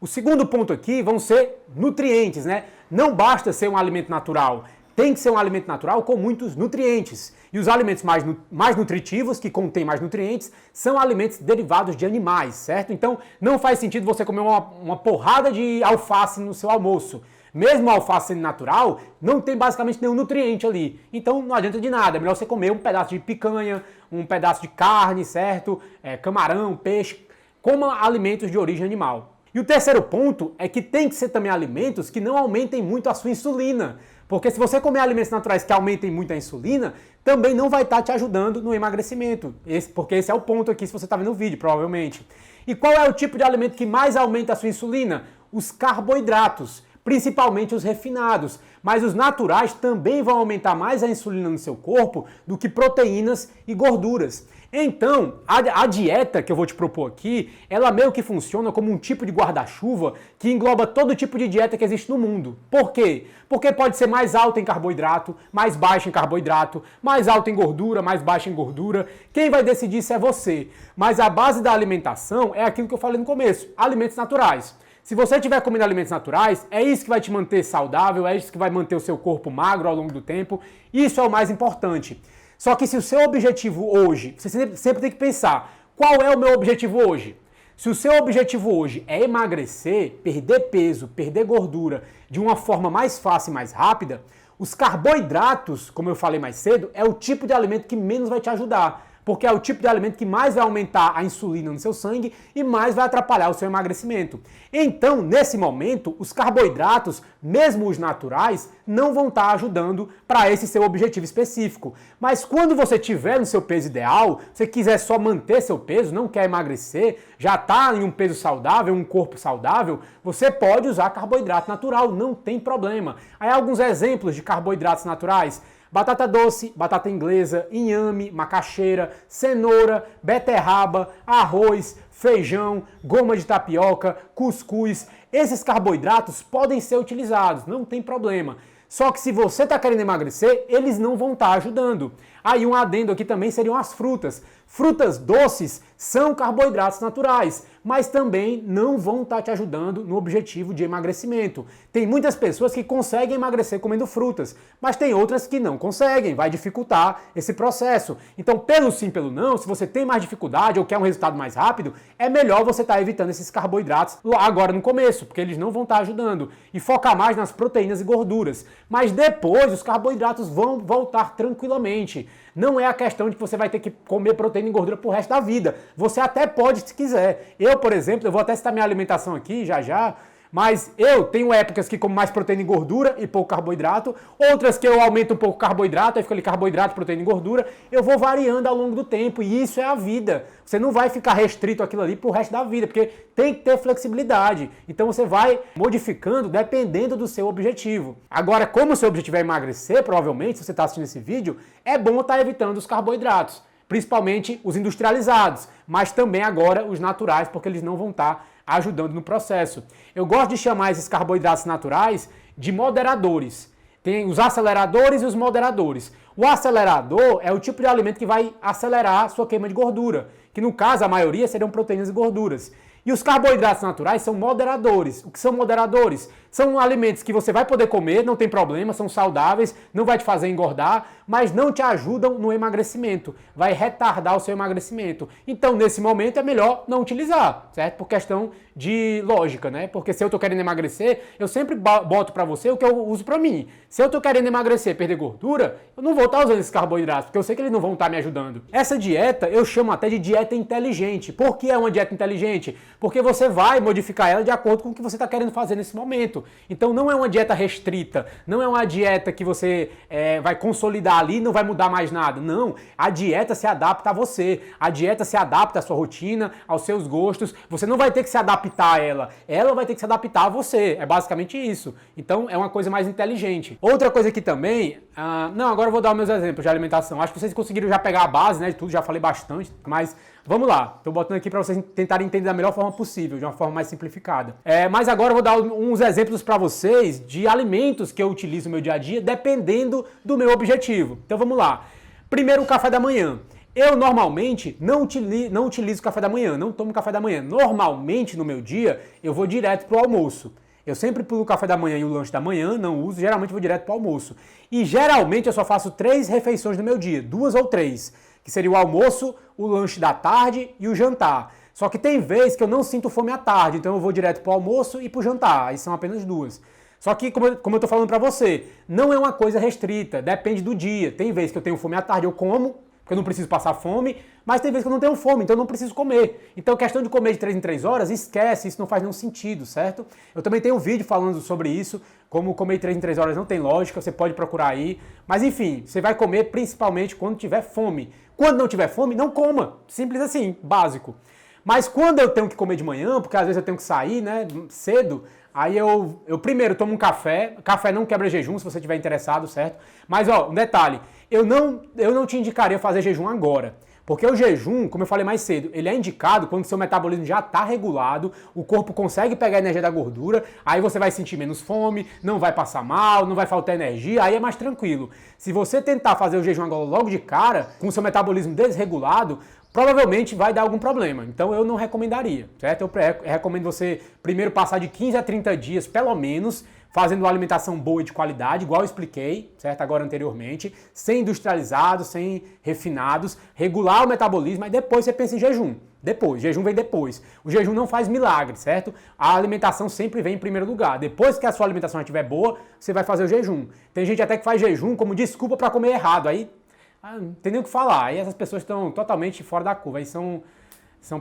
A: O segundo ponto aqui vão ser nutrientes, né? Não basta ser um alimento natural. Tem que ser um alimento natural com muitos nutrientes. E os alimentos mais nutritivos, que contêm mais nutrientes, são alimentos derivados de animais, certo? Então, não faz sentido você comer uma porrada de alface no seu almoço. Mesmo a alface sendo natural, não tem basicamente nenhum nutriente ali. Então, não adianta de nada. É melhor você comer um pedaço de picanha, um pedaço de carne, certo? Camarão, peixe. Coma alimentos de origem animal. E o terceiro ponto é que tem que ser também alimentos que não aumentem muito a sua insulina. Porque se você comer alimentos naturais que aumentem muito a insulina, também não vai estar te ajudando no emagrecimento. Porque esse é o ponto aqui, se você está vendo o vídeo, provavelmente. E qual é o tipo de alimento que mais aumenta a sua insulina? Os carboidratos, principalmente os refinados. Mas os naturais também vão aumentar mais a insulina no seu corpo do que proteínas e gorduras. Então, a dieta que eu vou te propor aqui, ela meio que funciona como um tipo de guarda-chuva que engloba todo tipo de dieta que existe no mundo. Por quê? Porque pode ser mais alta em carboidrato, mais baixa em carboidrato, mais alta em gordura, mais baixa em gordura. Quem vai decidir isso é você. Mas a base da alimentação é aquilo que eu falei no começo, alimentos naturais. Se você estiver comendo alimentos naturais, é isso que vai te manter saudável, é isso que vai manter o seu corpo magro ao longo do tempo. Isso é o mais importante. Só que se o seu objetivo hoje, você sempre tem que pensar, qual é o meu objetivo hoje? Se o seu objetivo hoje é emagrecer, perder peso, perder gordura de uma forma mais fácil e mais rápida, os carboidratos, como eu falei mais cedo, é o tipo de alimento que menos vai te ajudar. Porque é o tipo de alimento que mais vai aumentar a insulina no seu sangue e mais vai atrapalhar o seu emagrecimento. Então, nesse momento, os carboidratos, mesmo os naturais, não vão estar ajudando para esse seu objetivo específico. Mas quando você estiver no seu peso ideal, você quiser só manter seu peso, não quer emagrecer, já está em um peso saudável, um corpo saudável, você pode usar carboidrato natural, não tem problema. Aí alguns exemplos de carboidratos naturais. Batata doce, batata inglesa, inhame, macaxeira, cenoura, beterraba, arroz, feijão, goma de tapioca, cuscuz. Esses carboidratos podem ser utilizados, não tem problema. Só que se você está querendo emagrecer, eles não vão estar ajudando. Aí um adendo aqui também seriam as frutas. Frutas doces são carboidratos naturais, mas também não vão estar te ajudando no objetivo de emagrecimento. Tem muitas pessoas que conseguem emagrecer comendo frutas, mas tem outras que não conseguem, vai dificultar esse processo. Então, pelo sim, pelo não, se você tem mais dificuldade ou quer um resultado mais rápido, é melhor você estar evitando esses carboidratos agora no começo, porque eles não vão estar ajudando, e focar mais nas proteínas e gorduras. Mas depois os carboidratos vão voltar tranquilamente. Não é a questão de que você vai ter que comer proteína e gordura pro resto da vida. Você até pode se quiser. Eu, por exemplo, eu vou até citar minha alimentação aqui já, mas eu tenho épocas que como mais proteína e gordura e pouco carboidrato, outras que eu aumento um pouco o carboidrato, aí fica ali carboidrato, proteína e gordura. Eu vou variando ao longo do tempo e isso é a vida. Você não vai ficar restrito àquilo ali pro resto da vida, porque tem que ter flexibilidade. Então você vai modificando dependendo do seu objetivo. Agora, como o seu objetivo é emagrecer, provavelmente, se você está assistindo esse vídeo, é bom estar evitando os carboidratos, principalmente os industrializados, mas também agora os naturais, porque eles não vão estar ajudando no processo. Eu gosto de chamar esses carboidratos naturais de moderadores. Tem os aceleradores e os moderadores. O acelerador é o tipo de alimento que vai acelerar a sua queima de gordura, que no caso a maioria seriam proteínas e gorduras. E os carboidratos naturais são moderadores. O que são moderadores? São alimentos que você vai poder comer, não tem problema, são saudáveis, não vai te fazer engordar, mas não te ajudam no emagrecimento. Vai retardar o seu emagrecimento. Então, nesse momento, é melhor não utilizar, certo? Por questão de lógica, né? Porque se eu tô querendo emagrecer, eu sempre boto pra você o que eu uso pra mim. Se eu tô querendo emagrecer, perder gordura, eu não vou estar usando esses carboidratos, porque eu sei que eles não vão estar me ajudando. Essa dieta, eu chamo até de dieta inteligente. Por que é uma dieta inteligente? Porque você vai modificar ela de acordo com o que você está querendo fazer nesse momento. Então não é uma dieta restrita, não é uma dieta que você vai consolidar ali e não vai mudar mais nada. Não, a dieta se adapta a você, a dieta se adapta à sua rotina, aos seus gostos. Você não vai ter que se adaptar a ela vai ter que se adaptar a você. É basicamente isso. Então é uma coisa mais inteligente. Outra coisa aqui também, agora eu vou dar meus exemplos de alimentação. Acho que vocês conseguiram já pegar a base, né, de tudo, já falei bastante, mas vamos lá. Estou botando aqui para vocês tentarem entender da melhor forma possível, de uma forma mais simplificada. Mas agora eu vou dar uns exemplos para vocês de alimentos que eu utilizo no meu dia a dia, dependendo do meu objetivo. Então vamos lá. Primeiro, o café da manhã. Eu normalmente não utilizo café da manhã, não tomo café da manhã. Normalmente no meu dia eu vou direto pro almoço. Eu sempre pulo o café da manhã e o lanche da manhã, não uso, geralmente vou direto pro almoço. E geralmente eu só faço 3 refeições no meu dia, 2 ou 3, que seria o almoço, o lanche da tarde e o jantar. Só que tem vezes que eu não sinto fome à tarde, então eu vou direto pro almoço e pro jantar, aí são apenas 2. Só que, como eu tô falando pra você, não é uma coisa restrita, depende do dia. Tem vezes que eu tenho fome à tarde, eu como, porque eu não preciso passar fome, mas tem vezes que eu não tenho fome, então eu não preciso comer. Então, questão de comer de 3 em 3 horas, esquece, isso não faz nenhum sentido, certo? Eu também tenho um vídeo falando sobre isso, como comer de 3 em 3 horas não tem lógica, você pode procurar aí. Mas enfim, você vai comer principalmente quando tiver fome. Quando não tiver fome, não coma. Simples assim, básico. Mas quando eu tenho que comer de manhã, porque às vezes eu tenho que sair, né, cedo, aí eu primeiro tomo um café. Café não quebra jejum, se você estiver interessado, certo? Mas ó, um detalhe, eu não te indicaria fazer jejum agora. Porque o jejum, como eu falei mais cedo, ele é indicado quando seu metabolismo já está regulado, o corpo consegue pegar a energia da gordura, aí você vai sentir menos fome, não vai passar mal, não vai faltar energia, aí é mais tranquilo. Se você tentar fazer o jejum agora logo de cara, com o seu metabolismo desregulado, provavelmente vai dar algum problema. Então eu não recomendaria, certo? Eu recomendo você primeiro passar de 15 a 30 dias, pelo menos, fazendo uma alimentação boa e de qualidade, igual eu expliquei, certo? Agora anteriormente, sem industrializados, sem refinados, regular o metabolismo, aí depois você pensa em jejum. Depois, jejum vem depois. O jejum não faz milagre, certo? A alimentação sempre vem em primeiro lugar. Depois que a sua alimentação estiver boa, você vai fazer o jejum. Tem gente até que faz jejum como desculpa para comer errado, aí não tem nem o que falar. Aí essas pessoas estão totalmente fora da curva, aí são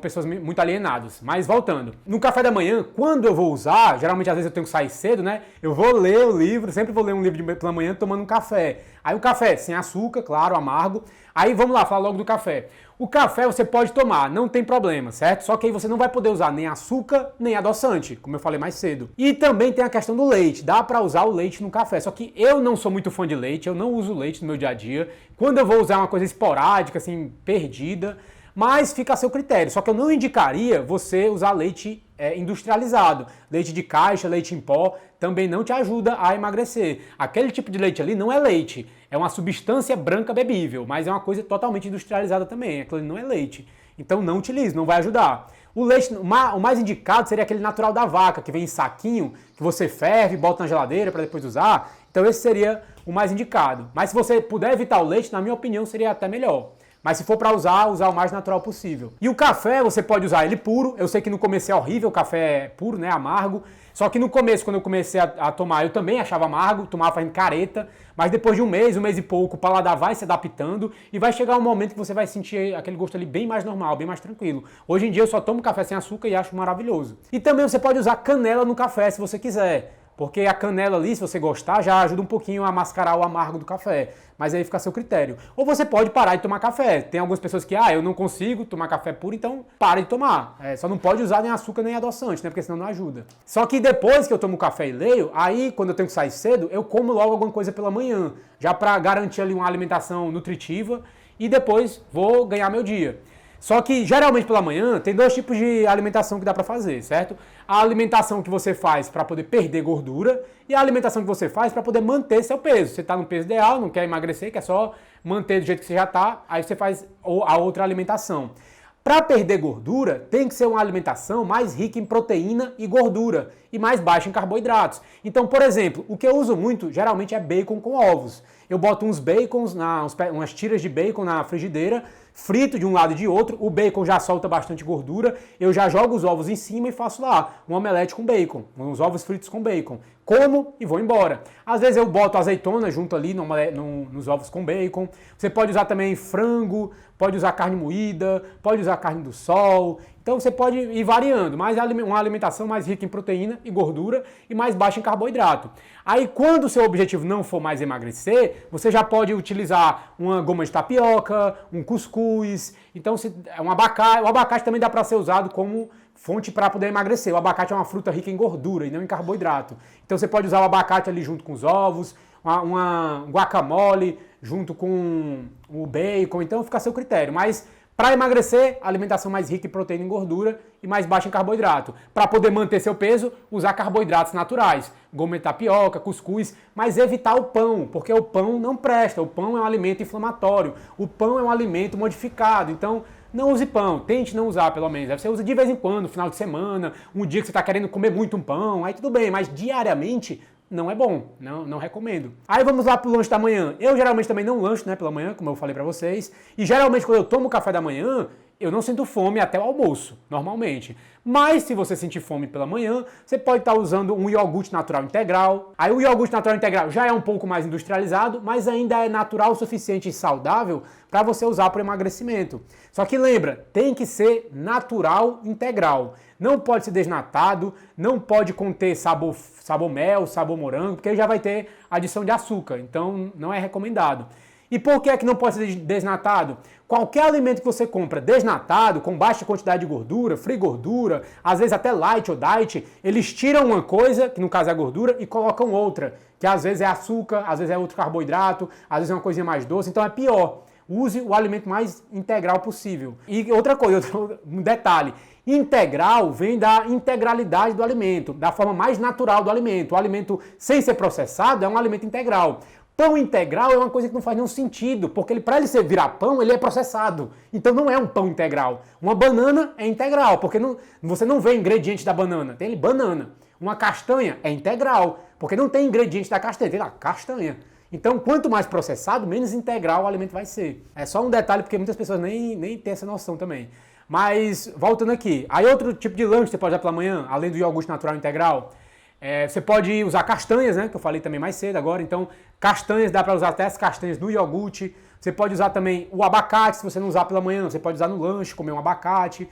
A: pessoas muito alienadas. Mas voltando, no café da manhã, quando eu vou usar, geralmente às vezes eu tenho que sair cedo, né? Eu vou ler o livro, sempre vou ler um livro pela manhã tomando um café. Aí o café sem açúcar, claro, amargo. Aí vamos lá, falar logo do café. O café você pode tomar, não tem problema, certo? Só que aí você não vai poder usar nem açúcar, nem adoçante, como eu falei mais cedo. E também tem a questão do leite, dá pra usar o leite no café. Só que eu não sou muito fã de leite, eu não uso leite no meu dia a dia. Quando eu vou usar uma coisa esporádica, assim, perdida, mas fica a seu critério. Só que eu não indicaria você usar leite industrializado. Leite de caixa, leite em pó, também não te ajuda a emagrecer. Aquele tipo de leite ali não é leite, é uma substância branca bebível, mas é uma coisa totalmente industrializada também. Aquilo ali não é leite. Então não utilize, não vai ajudar. O leite, o mais indicado seria aquele natural da vaca, que vem em saquinho, que você ferve, bota na geladeira para depois usar. Então esse seria o mais indicado. Mas se você puder evitar o leite, na minha opinião, seria até melhor. Mas se for para usar o mais natural possível. E o café, você pode usar ele puro. Eu sei que no começo é horrível o café puro, né, amargo. Só que no começo, quando eu comecei a tomar, eu também achava amargo, tomava fazendo careta. Mas depois de um mês e pouco, o paladar vai se adaptando e vai chegar um momento que você vai sentir aquele gosto ali bem mais normal, bem mais tranquilo. Hoje em dia eu só tomo café sem açúcar e acho maravilhoso. E também você pode usar canela no café se você quiser. Porque a canela ali, se você gostar, já ajuda um pouquinho a mascarar o amargo do café. Mas aí fica a seu critério. Ou você pode parar de tomar café. Tem algumas pessoas que, eu não consigo tomar café puro, então para de tomar. Só não pode usar nem açúcar nem adoçante, né? Porque senão não ajuda. Só que depois que eu tomo café e leio, aí quando eu tenho que sair cedo, eu como logo alguma coisa pela manhã. Já para garantir ali uma alimentação nutritiva e depois vou ganhar meu dia. Só que, geralmente pela manhã, tem 2 tipos de alimentação que dá pra fazer, certo? A alimentação que você faz pra poder perder gordura e a alimentação que você faz pra poder manter seu peso. Você tá no peso ideal, não quer emagrecer, quer só manter do jeito que você já tá, aí você faz a outra alimentação. Para perder gordura, tem que ser uma alimentação mais rica em proteína e gordura e mais baixa em carboidratos. Então, por exemplo, o que eu uso muito geralmente é bacon com ovos. Eu boto uns bacons, umas tiras de bacon na frigideira, frito de um lado e de outro, o bacon já solta bastante gordura, eu já jogo os ovos em cima e faço lá um omelete com bacon, uns ovos fritos com bacon. Como e vou embora. Às vezes eu boto azeitona junto ali nos ovos com bacon. Você pode usar também frango, pode usar carne moída, pode usar carne do sol. Então você pode ir variando, mas uma alimentação mais rica em proteína e gordura e mais baixa em carboidrato. Aí quando o seu objetivo não for mais emagrecer, você já pode utilizar uma goma de tapioca, um cuscuz, então o abacate também dá para ser usado como fonte para poder emagrecer. O abacate é uma fruta rica em gordura e não em carboidrato. Então você pode usar o abacate ali junto com os ovos, uma guacamole junto com o bacon, então fica a seu critério. Mas para emagrecer, alimentação mais rica em proteína e gordura e mais baixa em carboidrato. Para poder manter seu peso, usar carboidratos naturais, goma de tapioca, cuscuz, mas evitar o pão, porque o pão não presta, o pão é um alimento inflamatório, o pão é um alimento modificado, então não use pão, tente não usar pelo menos. Aí você usa de vez em quando, no final de semana, um dia que você está querendo comer muito um pão, aí tudo bem, mas diariamente não é bom, não recomendo. Aí vamos lá pro lanche da manhã. Eu geralmente também não lancho, né, pela manhã, como eu falei pra vocês. E geralmente quando eu tomo café da manhã, eu não sinto fome até o almoço, normalmente. Mas se você sentir fome pela manhã, você pode estar usando um iogurte natural integral. Aí o iogurte natural integral já é um pouco mais industrializado, mas ainda é natural o suficiente e saudável para você usar para emagrecimento. Só que lembra, tem que ser natural integral. Não pode ser desnatado, não pode conter sabor mel, sabor morango, porque já vai ter adição de açúcar, então não é recomendado. E por que é que não pode ser desnatado? Qualquer alimento que você compra desnatado, com baixa quantidade de gordura, free gordura, às vezes até light ou diet, eles tiram uma coisa, que no caso é a gordura, e colocam outra, que às vezes é açúcar, às vezes é outro carboidrato, às vezes é uma coisinha mais doce, então é pior. Use o alimento mais integral possível. E outra coisa, um detalhe, integral vem da integralidade do alimento, da forma mais natural do alimento. O alimento sem ser processado é um alimento integral. Pão integral é uma coisa que não faz nenhum sentido, porque para ele virar pão, ele é processado. Então não é um pão integral. Uma banana é integral, porque você não vê ingredientes da banana, tem banana. Uma castanha é integral, porque não tem ingredientes da castanha, tem lá castanha. Então, quanto mais processado, menos integral o alimento vai ser. É só um detalhe, porque muitas pessoas nem têm essa noção também. Mas, voltando aqui, aí outro tipo de lanche que você pode usar pela manhã, além do iogurte natural integral, você pode usar castanhas, né, que eu falei também mais cedo agora, então castanhas, dá para usar até as castanhas no iogurte. Você pode usar também o abacate, se você não usar pela manhã, você pode usar no lanche, comer um abacate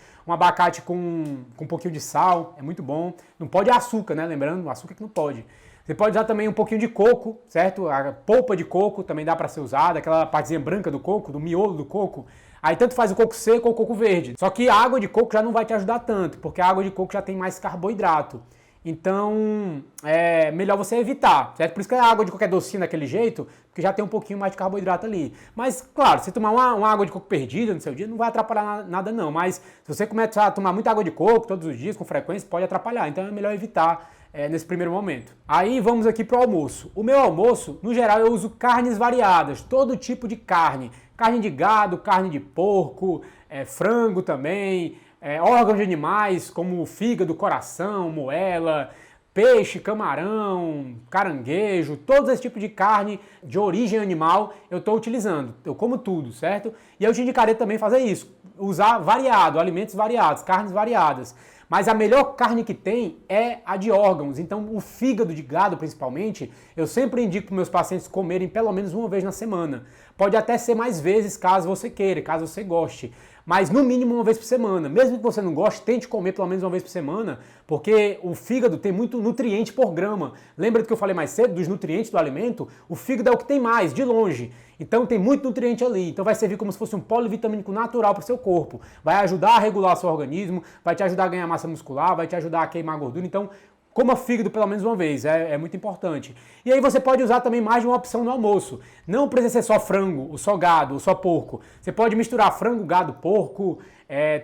A: com um pouquinho de sal, é muito bom. Não pode açúcar, né, lembrando, o açúcar que não pode. Você pode usar também um pouquinho de coco, certo? A polpa de coco também dá para ser usada, aquela partezinha branca do coco, do miolo do coco. Aí tanto faz o coco seco ou o coco verde. Só que a água de coco já não vai te ajudar tanto, porque a água de coco já tem mais carboidrato. Então, é melhor você evitar, certo? Por isso que a água de coco é docinha daquele jeito, porque já tem um pouquinho mais de carboidrato ali. Mas, claro, se tomar uma água de coco perdida no seu dia, não vai atrapalhar nada não. Mas se você começar a tomar muita água de coco todos os dias, com frequência, pode atrapalhar. Então é melhor evitar nesse primeiro momento. Aí vamos aqui para o almoço. O meu almoço, no geral, eu uso carnes variadas, todo tipo de carne. Carne de gado, carne de porco, frango também, órgãos de animais como fígado, coração, moela, peixe, camarão, caranguejo, todo esse tipo de carne de origem animal eu estou utilizando. Eu como tudo, certo? E eu te indicaria também fazer isso, usar variado, alimentos variados, carnes variadas. Mas a melhor carne que tem é a de órgãos. Então, o fígado de gado, principalmente, eu sempre indico para meus pacientes comerem pelo menos uma vez na semana. Pode até ser mais vezes, caso você queira, caso você goste. Mas no mínimo uma vez por semana. Mesmo que você não goste, tente comer pelo menos uma vez por semana, porque o fígado tem muito nutriente por grama. Lembra do que eu falei mais cedo, dos nutrientes do alimento? O fígado é o que tem mais, de longe. Então tem muito nutriente ali, então vai servir como se fosse um polivitamínico natural para o seu corpo. Vai ajudar a regular o seu organismo, vai te ajudar a ganhar massa muscular, vai te ajudar a queimar gordura. Então coma fígado pelo menos uma vez, é muito importante. E aí você pode usar também mais de uma opção no almoço. Não precisa ser só frango, ou só gado, ou só porco. Você pode misturar frango, gado, porco,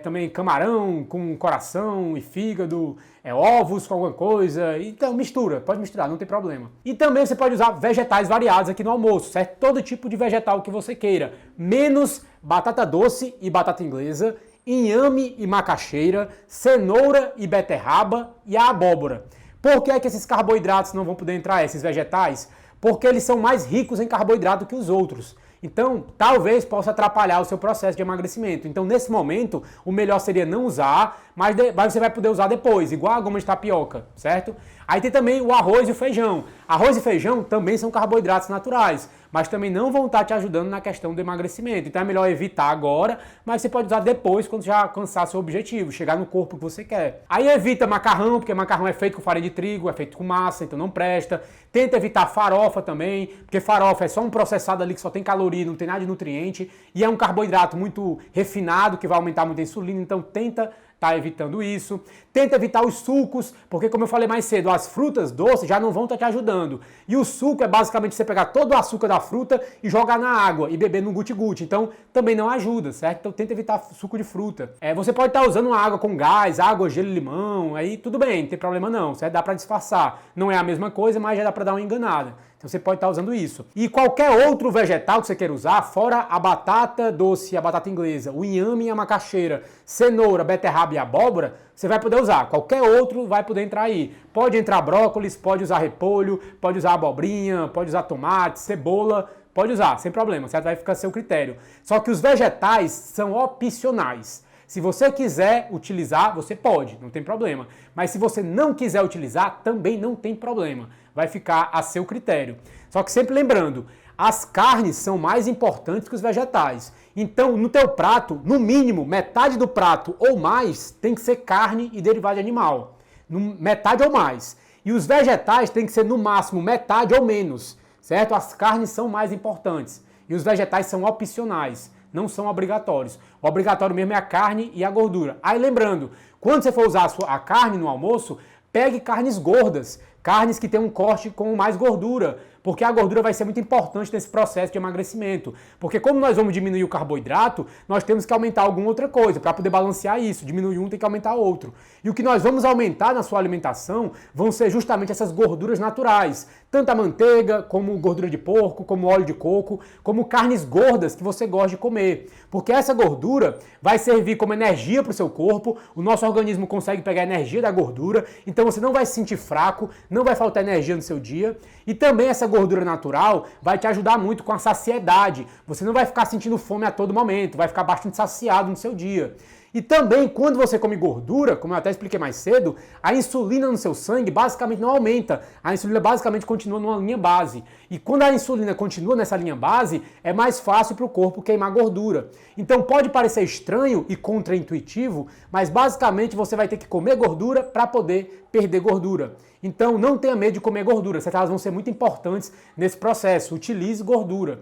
A: também camarão com coração e fígado, ovos com alguma coisa. Então mistura, pode misturar, não tem problema. E também você pode usar vegetais variados aqui no almoço, certo? Todo tipo de vegetal que você queira, menos batata doce e batata inglesa, inhame e macaxeira, cenoura e beterraba e a abóbora. Por que é que esses carboidratos não vão poder entrar, esses vegetais? Porque eles são mais ricos em carboidrato que os outros. Então, talvez possa atrapalhar o seu processo de emagrecimento. Então, nesse momento, o melhor seria não usar, mas você vai poder usar depois, igual a goma de tapioca, certo? Aí tem também o arroz e o feijão. Arroz e feijão também são carboidratos naturais, mas também não vão estar te ajudando na questão do emagrecimento. Então é melhor evitar agora, mas você pode usar depois, quando já alcançar seu objetivo, chegar no corpo que você quer. Aí evita macarrão, porque macarrão é feito com farinha de trigo, é feito com massa, então não presta. Tenta evitar farofa também, porque farofa é só um processado ali que só tem caloria, não tem nada de nutriente, e é um carboidrato muito refinado, que vai aumentar muito a insulina, então tenta tá evitando isso. Tenta evitar os sucos, porque como eu falei mais cedo, as frutas doces já não vão estar te ajudando. E o suco é basicamente você pegar todo o açúcar da fruta e jogar na água e beber no guti-guti. Então também não ajuda, certo? Então tenta evitar suco de fruta. Você pode estar usando uma água com gás, água, gelo e limão, aí tudo bem, não tem problema não, certo? Dá para disfarçar. Não é a mesma coisa, mas já dá para dar uma enganada. Então você pode estar usando isso. E qualquer outro vegetal que você queira usar, fora a batata doce, a batata inglesa, o inhame e a macaxeira, cenoura, beterraba e abóbora, você vai poder usar. Qualquer outro vai poder entrar aí. Pode entrar brócolis, pode usar repolho, pode usar abobrinha, pode usar tomate, cebola, pode usar, sem problema, certo? Vai ficar a seu critério. Só que os vegetais são opcionais. Se você quiser utilizar, você pode, não tem problema. Mas se você não quiser utilizar, também não tem problema. Vai ficar a seu critério. Só que sempre lembrando, as carnes são mais importantes que os vegetais. Então, no teu prato, no mínimo, metade do prato ou mais tem que ser carne e derivado de animal. Metade ou mais. E os vegetais tem que ser no máximo metade ou menos, certo? As carnes são mais importantes e os vegetais são opcionais, não são obrigatórios. O obrigatório mesmo é a carne e a gordura. Aí lembrando, quando você for usar a carne no almoço, pegue carnes gordas, carnes que têm um corte com mais gordura, porque a gordura vai ser muito importante nesse processo de emagrecimento. Porque como nós vamos diminuir o carboidrato, nós temos que aumentar alguma outra coisa para poder balancear isso. Diminuir um tem que aumentar outro. E o que nós vamos aumentar na sua alimentação vão ser justamente essas gorduras naturais. Tanto a manteiga, como gordura de porco, como óleo de coco, como carnes gordas que você gosta de comer. Porque essa gordura vai servir como energia para o seu corpo, o nosso organismo consegue pegar a energia da gordura, então você não vai se sentir fraco, não vai faltar energia no seu dia. E também essa gordura natural vai te ajudar muito com a saciedade. Você não vai ficar sentindo fome a todo momento, vai ficar bastante saciado no seu dia. E também, quando você come gordura, como eu até expliquei mais cedo, a insulina no seu sangue basicamente não aumenta. A insulina basicamente continua numa linha base. E quando a insulina continua nessa linha base, é mais fácil para o corpo queimar gordura. Então pode parecer estranho e contraintuitivo, mas basicamente você vai ter que comer gordura para poder perder gordura. Então não tenha medo de comer gordura, elas vão ser muito importantes nesse processo. Utilize gordura.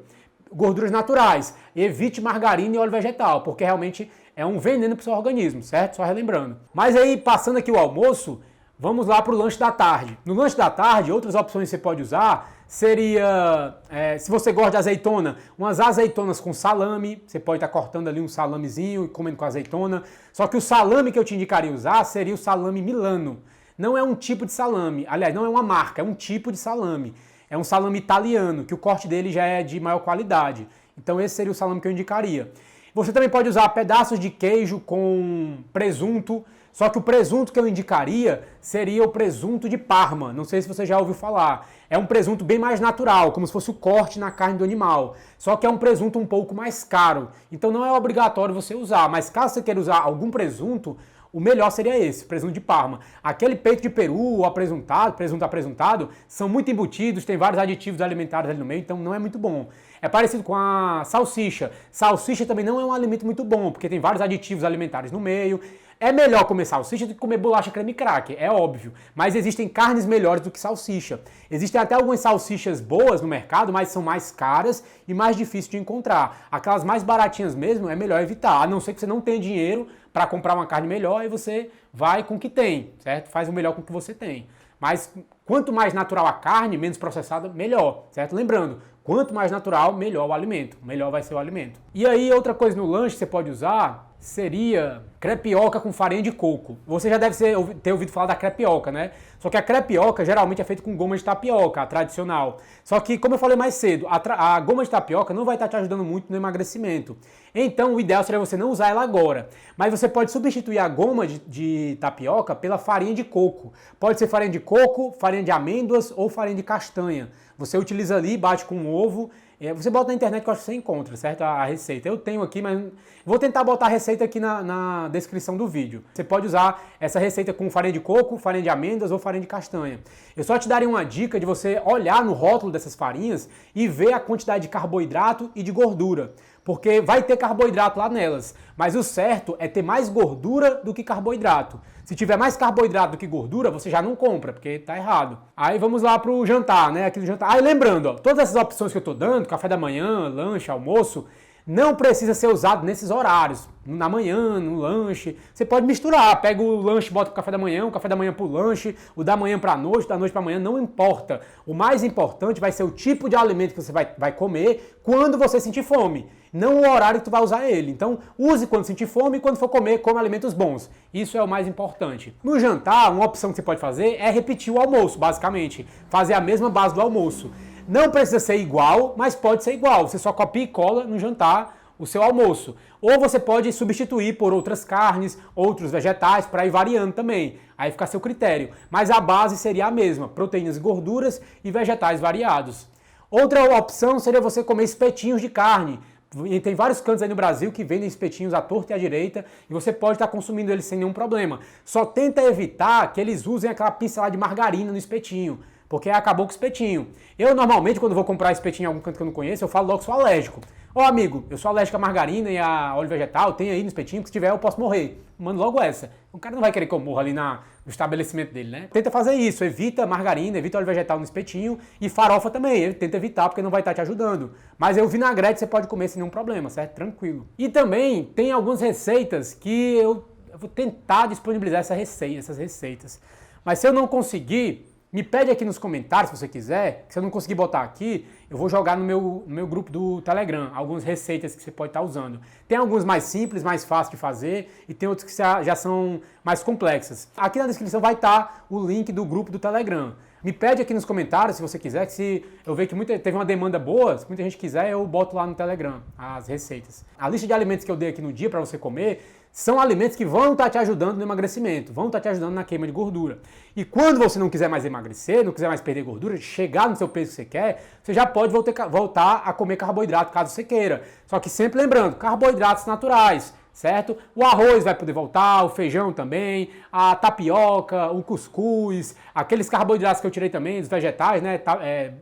A: Gorduras naturais. Evite margarina e óleo vegetal, porque realmente é um veneno para o seu organismo, certo? Só relembrando. Mas aí, passando aqui o almoço, vamos lá para o lanche da tarde. No lanche da tarde, outras opções que você pode usar seria, se você gosta de azeitona, umas azeitonas com salame. Você pode estar cortando ali um salamezinho e comendo com azeitona. Só que o salame que eu te indicaria usar seria o salame Milano. Não é um tipo de salame, aliás, não é uma marca, é um tipo de salame. É um salame italiano, que o corte dele já é de maior qualidade. Então esse seria o salame que eu indicaria. Você também pode usar pedaços de queijo com presunto, só que o presunto que eu indicaria seria o presunto de Parma. Não sei se você já ouviu falar. É um presunto bem mais natural, como se fosse o corte na carne do animal. Só que é um presunto um pouco mais caro. Então não é obrigatório você usar, mas caso você queira usar algum presunto, o melhor seria esse, presunto de Parma. Aquele peito de peru, o presunto apresentado, são muito embutidos, tem vários aditivos alimentares ali no meio, então não é muito bom. É parecido com a salsicha. Salsicha também não é um alimento muito bom, porque tem vários aditivos alimentares no meio. É melhor comer salsicha do que comer bolacha creme cracker, é óbvio. Mas existem carnes melhores do que salsicha. Existem até algumas salsichas boas no mercado, mas são mais caras e mais difíceis de encontrar. Aquelas mais baratinhas mesmo é melhor evitar, a não ser que você não tenha dinheiro para comprar uma carne melhor e você vai com o que tem, certo? Faz o melhor com o que você tem. Mas quanto mais natural a carne, menos processada, melhor, certo? Lembrando, quanto mais natural, melhor o alimento. Melhor vai ser o alimento. E aí, outra coisa no lanche que você pode usar seria crepioca com farinha de coco. Você já deve ter ouvido falar da crepioca, né? Só que a crepioca geralmente é feita com goma de tapioca, a tradicional. Só que, como eu falei mais cedo, a goma de tapioca não vai estar te ajudando muito no emagrecimento. Então, o ideal seria você não usar ela agora. Mas você pode substituir a goma de tapioca pela farinha de coco. Pode ser farinha de coco, farinha de amêndoas ou farinha de castanha. Você utiliza ali, bate com um ovo. Você bota na internet que eu acho que você encontra, certo? A receita. Eu tenho aqui, mas vou tentar botar a receita aqui na descrição do vídeo. Você pode usar essa receita com farinha de coco, farinha de amêndoas ou farinha de castanha. Eu só te daria uma dica de você olhar no rótulo dessas farinhas e ver a quantidade de carboidrato e de gordura. Porque vai ter carboidrato lá nelas, mas o certo é ter mais gordura do que carboidrato. Se tiver mais carboidrato do que gordura, você já não compra, porque tá errado. Aí vamos lá pro jantar, né? Aqui no jantar. Aí lembrando, ó, todas essas opções que eu tô dando, café da manhã, lanche, almoço, não precisa ser usado nesses horários. Na manhã, no lanche. Você pode misturar. Pega o lanche e bota pro café da manhã, o café da manhã pro lanche, o da manhã pra noite, da noite pra manhã, não importa. O mais importante vai ser o tipo de alimento que você vai comer quando você sentir fome. Não o horário que tu vai usar ele. Então, use quando sentir fome e quando for comer, come alimentos bons. Isso é o mais importante. No jantar, uma opção que você pode fazer é repetir o almoço, basicamente. Fazer a mesma base do almoço. Não precisa ser igual, mas pode ser igual. Você só copia e cola no jantar o seu almoço. Ou você pode substituir por outras carnes, outros vegetais, para ir variando também. Aí fica a seu critério. Mas a base seria a mesma, proteínas e gorduras e vegetais variados. Outra opção seria você comer espetinhos de carne. E tem vários cantos aí no Brasil que vendem espetinhos à torta e à direita e você pode estar consumindo eles sem nenhum problema. Só tenta evitar que eles usem aquela pincelada de margarina no espetinho, porque acabou com o espetinho. Eu normalmente, quando vou comprar espetinho em algum canto que eu não conheço, eu falo logo que sou alérgico. Ó amigo, eu sou alérgico à margarina e a óleo vegetal, tem aí no espetinho, que se tiver eu posso morrer. Mando logo essa. O cara não vai querer que eu morra ali no estabelecimento dele, né? Tenta fazer isso, evita margarina, evita óleo vegetal no espetinho e farofa também, tenta evitar porque não vai estar te ajudando. Mas o vinagrete você pode comer sem nenhum problema, certo? Tranquilo. E também tem algumas receitas que eu vou tentar disponibilizar essas receitas. Mas se eu não conseguir, me pede aqui nos comentários, se você quiser, que se eu não conseguir botar aqui, eu vou jogar no meu grupo do Telegram, algumas receitas que você pode estar usando. Tem algumas mais simples, mais fáceis de fazer, e tem outras que já são mais complexas. Aqui na descrição vai estar o link do grupo do Telegram. Me pede aqui nos comentários, se você quiser, que se eu ver que teve uma demanda boa, se muita gente quiser, eu boto lá no Telegram as receitas. A lista de alimentos que eu dei aqui no dia para você comer são alimentos que vão estar te ajudando no emagrecimento, vão estar te ajudando na queima de gordura. E quando você não quiser mais emagrecer, não quiser mais perder gordura, chegar no seu peso que você quer, você já pode voltar a comer carboidrato, caso você queira. Só que sempre lembrando, carboidratos naturais, certo? O arroz vai poder voltar, o feijão também, a tapioca, o cuscuz, aqueles carboidratos que eu tirei também, os vegetais, né?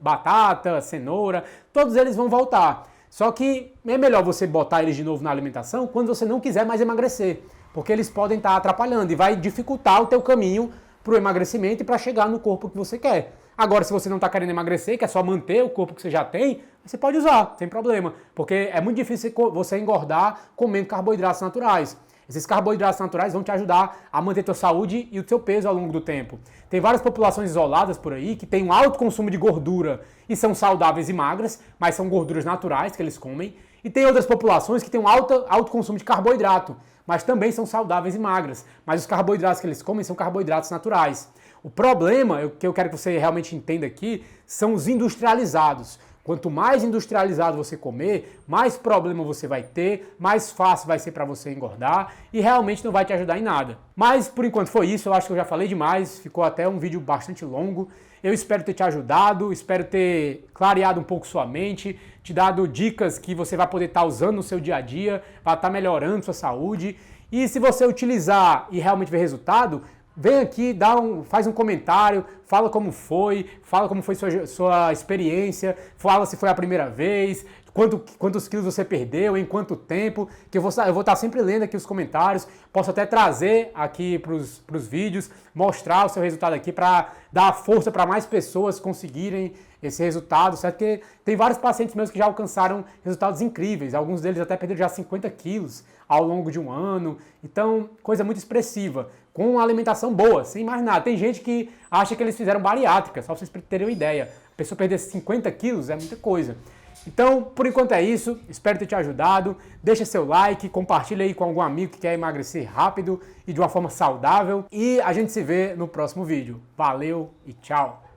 A: Batata, cenoura, todos eles vão voltar. Só que é melhor você botar eles de novo na alimentação quando você não quiser mais emagrecer, porque eles podem estar atrapalhando e vai dificultar o teu caminho para o emagrecimento e para chegar no corpo que você quer. Agora, se você não está querendo emagrecer, que é só manter o corpo que você já tem, você pode usar, sem problema, porque é muito difícil você engordar comendo carboidratos naturais. Esses carboidratos naturais vão te ajudar a manter a tua saúde e o teu peso ao longo do tempo. Tem várias populações isoladas por aí que têm um alto consumo de gordura e são saudáveis e magras, mas são gorduras naturais que eles comem. E tem outras populações que têm um alto consumo de carboidrato, mas também são saudáveis e magras. Mas os carboidratos que eles comem são carboidratos naturais. O problema, que eu quero que você realmente entenda aqui, são os industrializados. Quanto mais industrializado você comer, mais problema você vai ter, mais fácil vai ser para você engordar e realmente não vai te ajudar em nada. Mas por enquanto foi isso, eu acho que eu já falei demais, ficou até um vídeo bastante longo. Eu espero ter te ajudado, espero ter clareado um pouco sua mente, te dado dicas que você vai poder estar usando no seu dia a dia, vai estar melhorando sua saúde. E se você utilizar e realmente ver resultado, vem aqui, faz um comentário, fala como foi sua experiência, fala se foi a primeira vez, quantos quilos você perdeu, em quanto tempo, que eu vou estar sempre lendo aqui os comentários, posso até trazer aqui para os vídeos, mostrar o seu resultado aqui para dar força para mais pessoas conseguirem esse resultado, certo? Porque tem vários pacientes meus que já alcançaram resultados incríveis, alguns deles até perderam já 50 quilos ao longo de um ano, então coisa muito expressiva, com uma alimentação boa, sem mais nada. Tem gente que acha que eles fizeram bariátrica, só para vocês terem uma ideia, a pessoa perder 50 quilos é muita coisa. Então, por enquanto é isso, espero ter te ajudado, deixa seu like, compartilha aí com algum amigo que quer emagrecer rápido e de uma forma saudável e a gente se vê no próximo vídeo. Valeu e tchau!